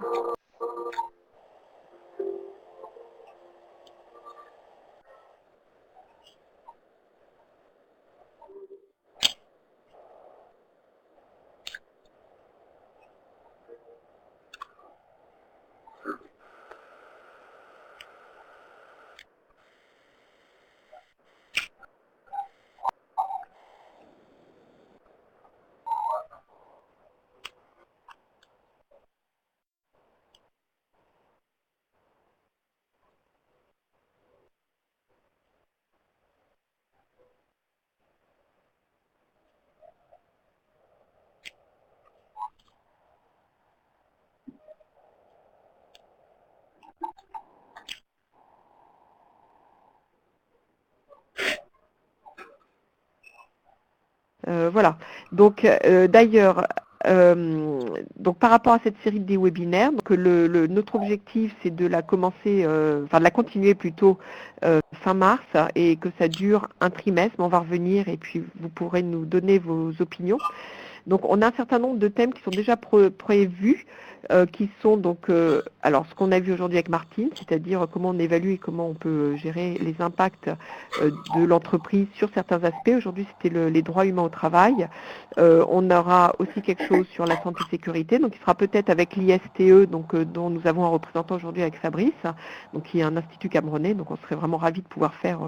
Speaker 2: Voilà. Donc, d'ailleurs, donc par rapport à cette série de webinaires, donc notre objectif c'est de la commencer, enfin de la continuer plutôt fin mars et que ça dure un trimestre. Mais on va revenir et puis vous pourrez nous donner vos opinions. Donc on a un certain nombre de thèmes qui sont déjà prévus, qui sont donc, alors ce qu'on a vu aujourd'hui avec Martine, c'est-à-dire comment on évalue et comment on peut gérer les impacts de l'entreprise sur certains aspects. Aujourd'hui c'était les droits humains au travail. On aura aussi quelque chose sur la santé sécurité, donc il sera peut-être avec l'ISTE, donc dont nous avons un représentant aujourd'hui avec Fabrice, donc qui est un institut camerounais, donc on serait vraiment ravis de pouvoir faire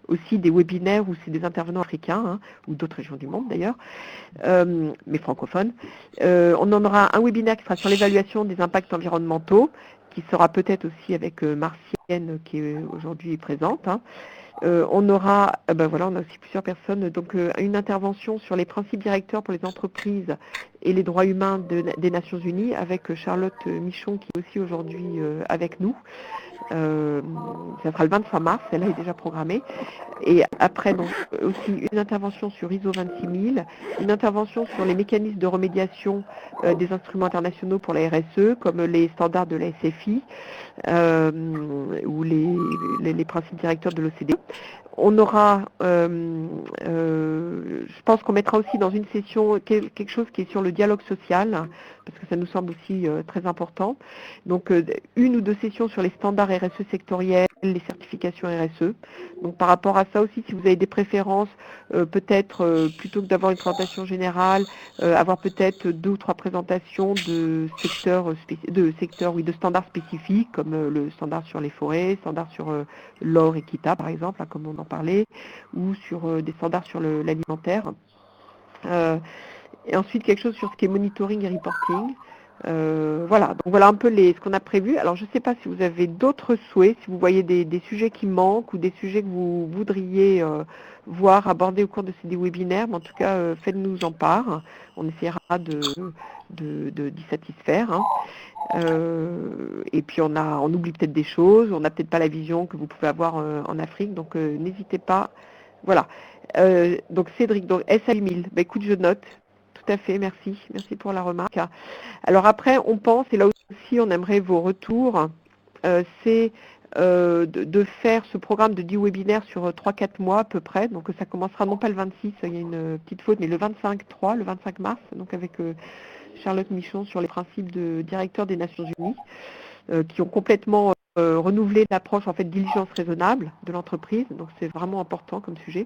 Speaker 2: aussi des webinaires où c'est des intervenants africains, hein, ou d'autres régions du monde d'ailleurs, mais francophones. On en aura un webinaire qui sera sur l'évaluation des impacts environnementaux, qui sera peut-être aussi avec Martienne, qui est aujourd'hui présente. Hein. On aura, ben voilà, on a aussi plusieurs personnes, donc une intervention sur les principes directeurs pour les entreprises et les droits humains des Nations Unies avec Charlotte Michon qui est aussi aujourd'hui avec nous. Ça sera le 23 mars, celle-là est déjà programmée. Et après, donc, aussi une intervention sur ISO 26000, une intervention sur les mécanismes de remédiation des instruments internationaux pour la RSE, comme les standards de la SFI ou les principes directeurs de l'OCDE. On aura, je pense qu'on mettra aussi dans une session quelque chose qui est sur le dialogue social, parce que ça nous semble aussi très important. Donc, une ou deux sessions sur les standards RSE sectoriels, les certifications RSE. Donc, par rapport à ça aussi, si vous avez des préférences, peut-être, plutôt que d'avoir une présentation générale, avoir peut-être deux ou trois présentations de standards spécifiques, comme le standard sur les forêts, standard sur l'or et Kita, par exemple, hein, comme on en parlait, ou sur des standards sur l'alimentaire. Et ensuite, quelque chose sur ce qui est monitoring et reporting. Voilà, donc voilà un peu ce qu'on a prévu. Alors, je ne sais pas si vous avez d'autres souhaits, si vous voyez des sujets qui manquent ou des sujets que vous voudriez voir abordés au cours de ces webinaires, mais en tout cas, faites-nous en part. On essaiera d'y satisfaire. Hein. Et puis on oublie peut-être des choses, on n'a peut-être pas la vision que vous pouvez avoir en Afrique, donc n'hésitez pas. Voilà. Donc Cédric, donc SA8000, bah, écoute, je note. Tout à fait, merci. Merci pour la remarque. Alors après, on pense, et là aussi, aussi, on aimerait vos retours, c'est de faire ce programme de 10 webinaires sur 3-4 mois à peu près. Donc ça commencera non pas le 26, il y a une petite faute, mais le 25 mars, donc avec Charlotte Michon sur les principes de directeur des Nations Unies, qui ont complètement renouvelé l'approche en fait diligence raisonnable de l'entreprise. Donc c'est vraiment important comme sujet.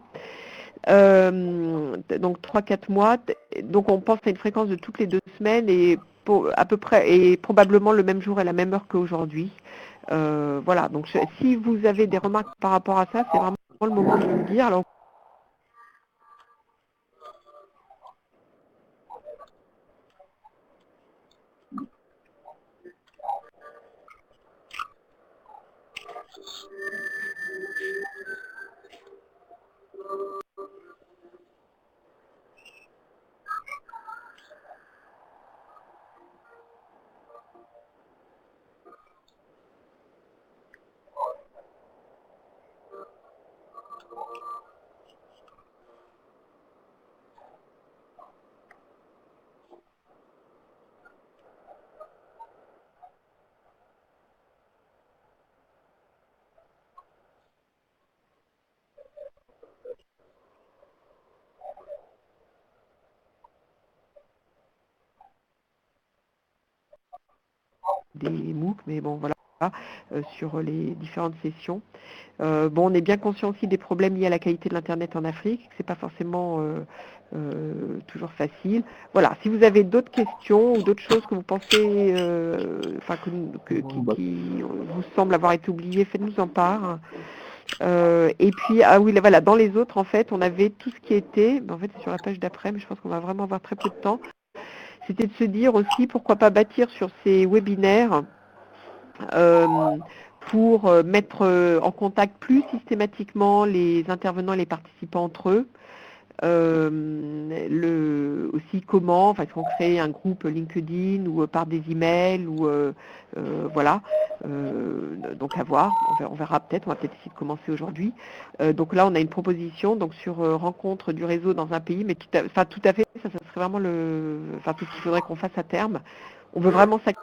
Speaker 2: Donc 3-4 mois. Donc on pense à une fréquence de toutes les 2 semaines et à peu près et probablement le même jour et la même heure qu'aujourd'hui. Voilà, donc si vous avez des remarques par rapport à ça, c'est vraiment le moment de me le dire. Alors, des MOOC, mais bon, voilà, sur les différentes sessions. Bon, on est bien conscient aussi des problèmes liés à la qualité de l'Internet en Afrique, que c'est pas forcément toujours facile. Voilà, si vous avez d'autres questions ou d'autres choses que vous pensez, qui vous semblent avoir été oubliées, faites-nous en part. Et puis, ah oui, voilà, dans les autres, en fait, on avait tout ce qui était, en fait, c'est sur la page d'après, mais je pense qu'on va vraiment avoir très peu de temps. C'était de se dire aussi, pourquoi pas bâtir sur ces webinaires pour mettre en contact plus systématiquement les intervenants et les participants entre eux. Aussi comment, enfin, si on crée un groupe LinkedIn ou par des emails ou voilà. Donc à voir, on verra peut-être, on va peut-être essayer de commencer aujourd'hui. Donc là on a une proposition donc sur rencontre du réseau dans un pays, mais tout à fait, ça serait vraiment tout ce qu'il faudrait qu'on fasse à terme. On veut vraiment ça.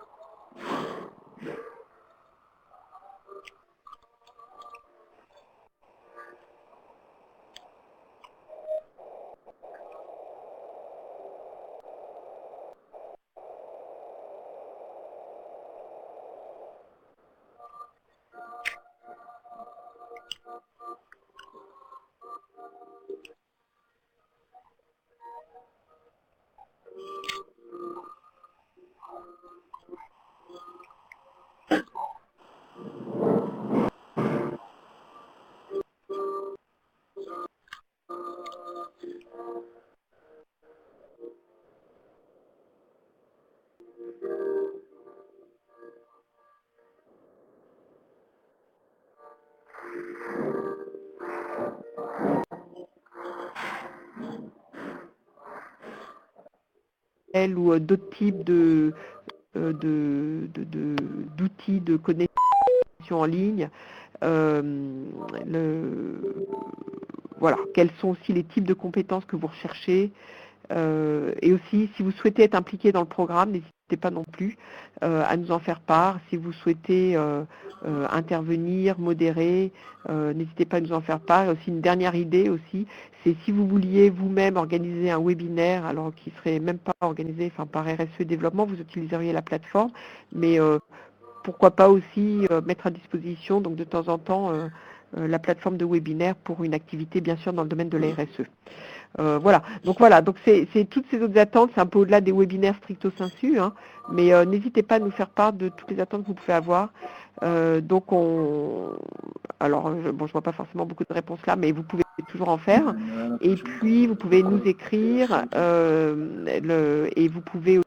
Speaker 2: Ou d'autres types d'outils de connexion en ligne. Voilà, quels sont aussi les types de compétences que vous recherchez. Et aussi, si vous souhaitez être impliqué dans le programme, n'hésitez pas non plus à nous en faire part. Si vous souhaitez intervenir, modérer, n'hésitez pas à nous en faire part. Et aussi une dernière idée aussi, c'est si vous vouliez vous-même organiser un webinaire, alors qui serait même pas organisé par RSE Développement, vous utiliseriez la plateforme, mais pourquoi pas aussi mettre à disposition donc de temps en temps la plateforme de webinaire pour une activité bien sûr dans le domaine de la RSE. Voilà, donc c'est toutes ces autres attentes, c'est un peu au-delà des webinaires stricto sensu, hein, mais n'hésitez pas à nous faire part de toutes les attentes que vous pouvez avoir. Alors, je vois pas forcément beaucoup de réponses là, mais vous pouvez toujours en faire. Et puis, vous pouvez nous écrire et vous pouvez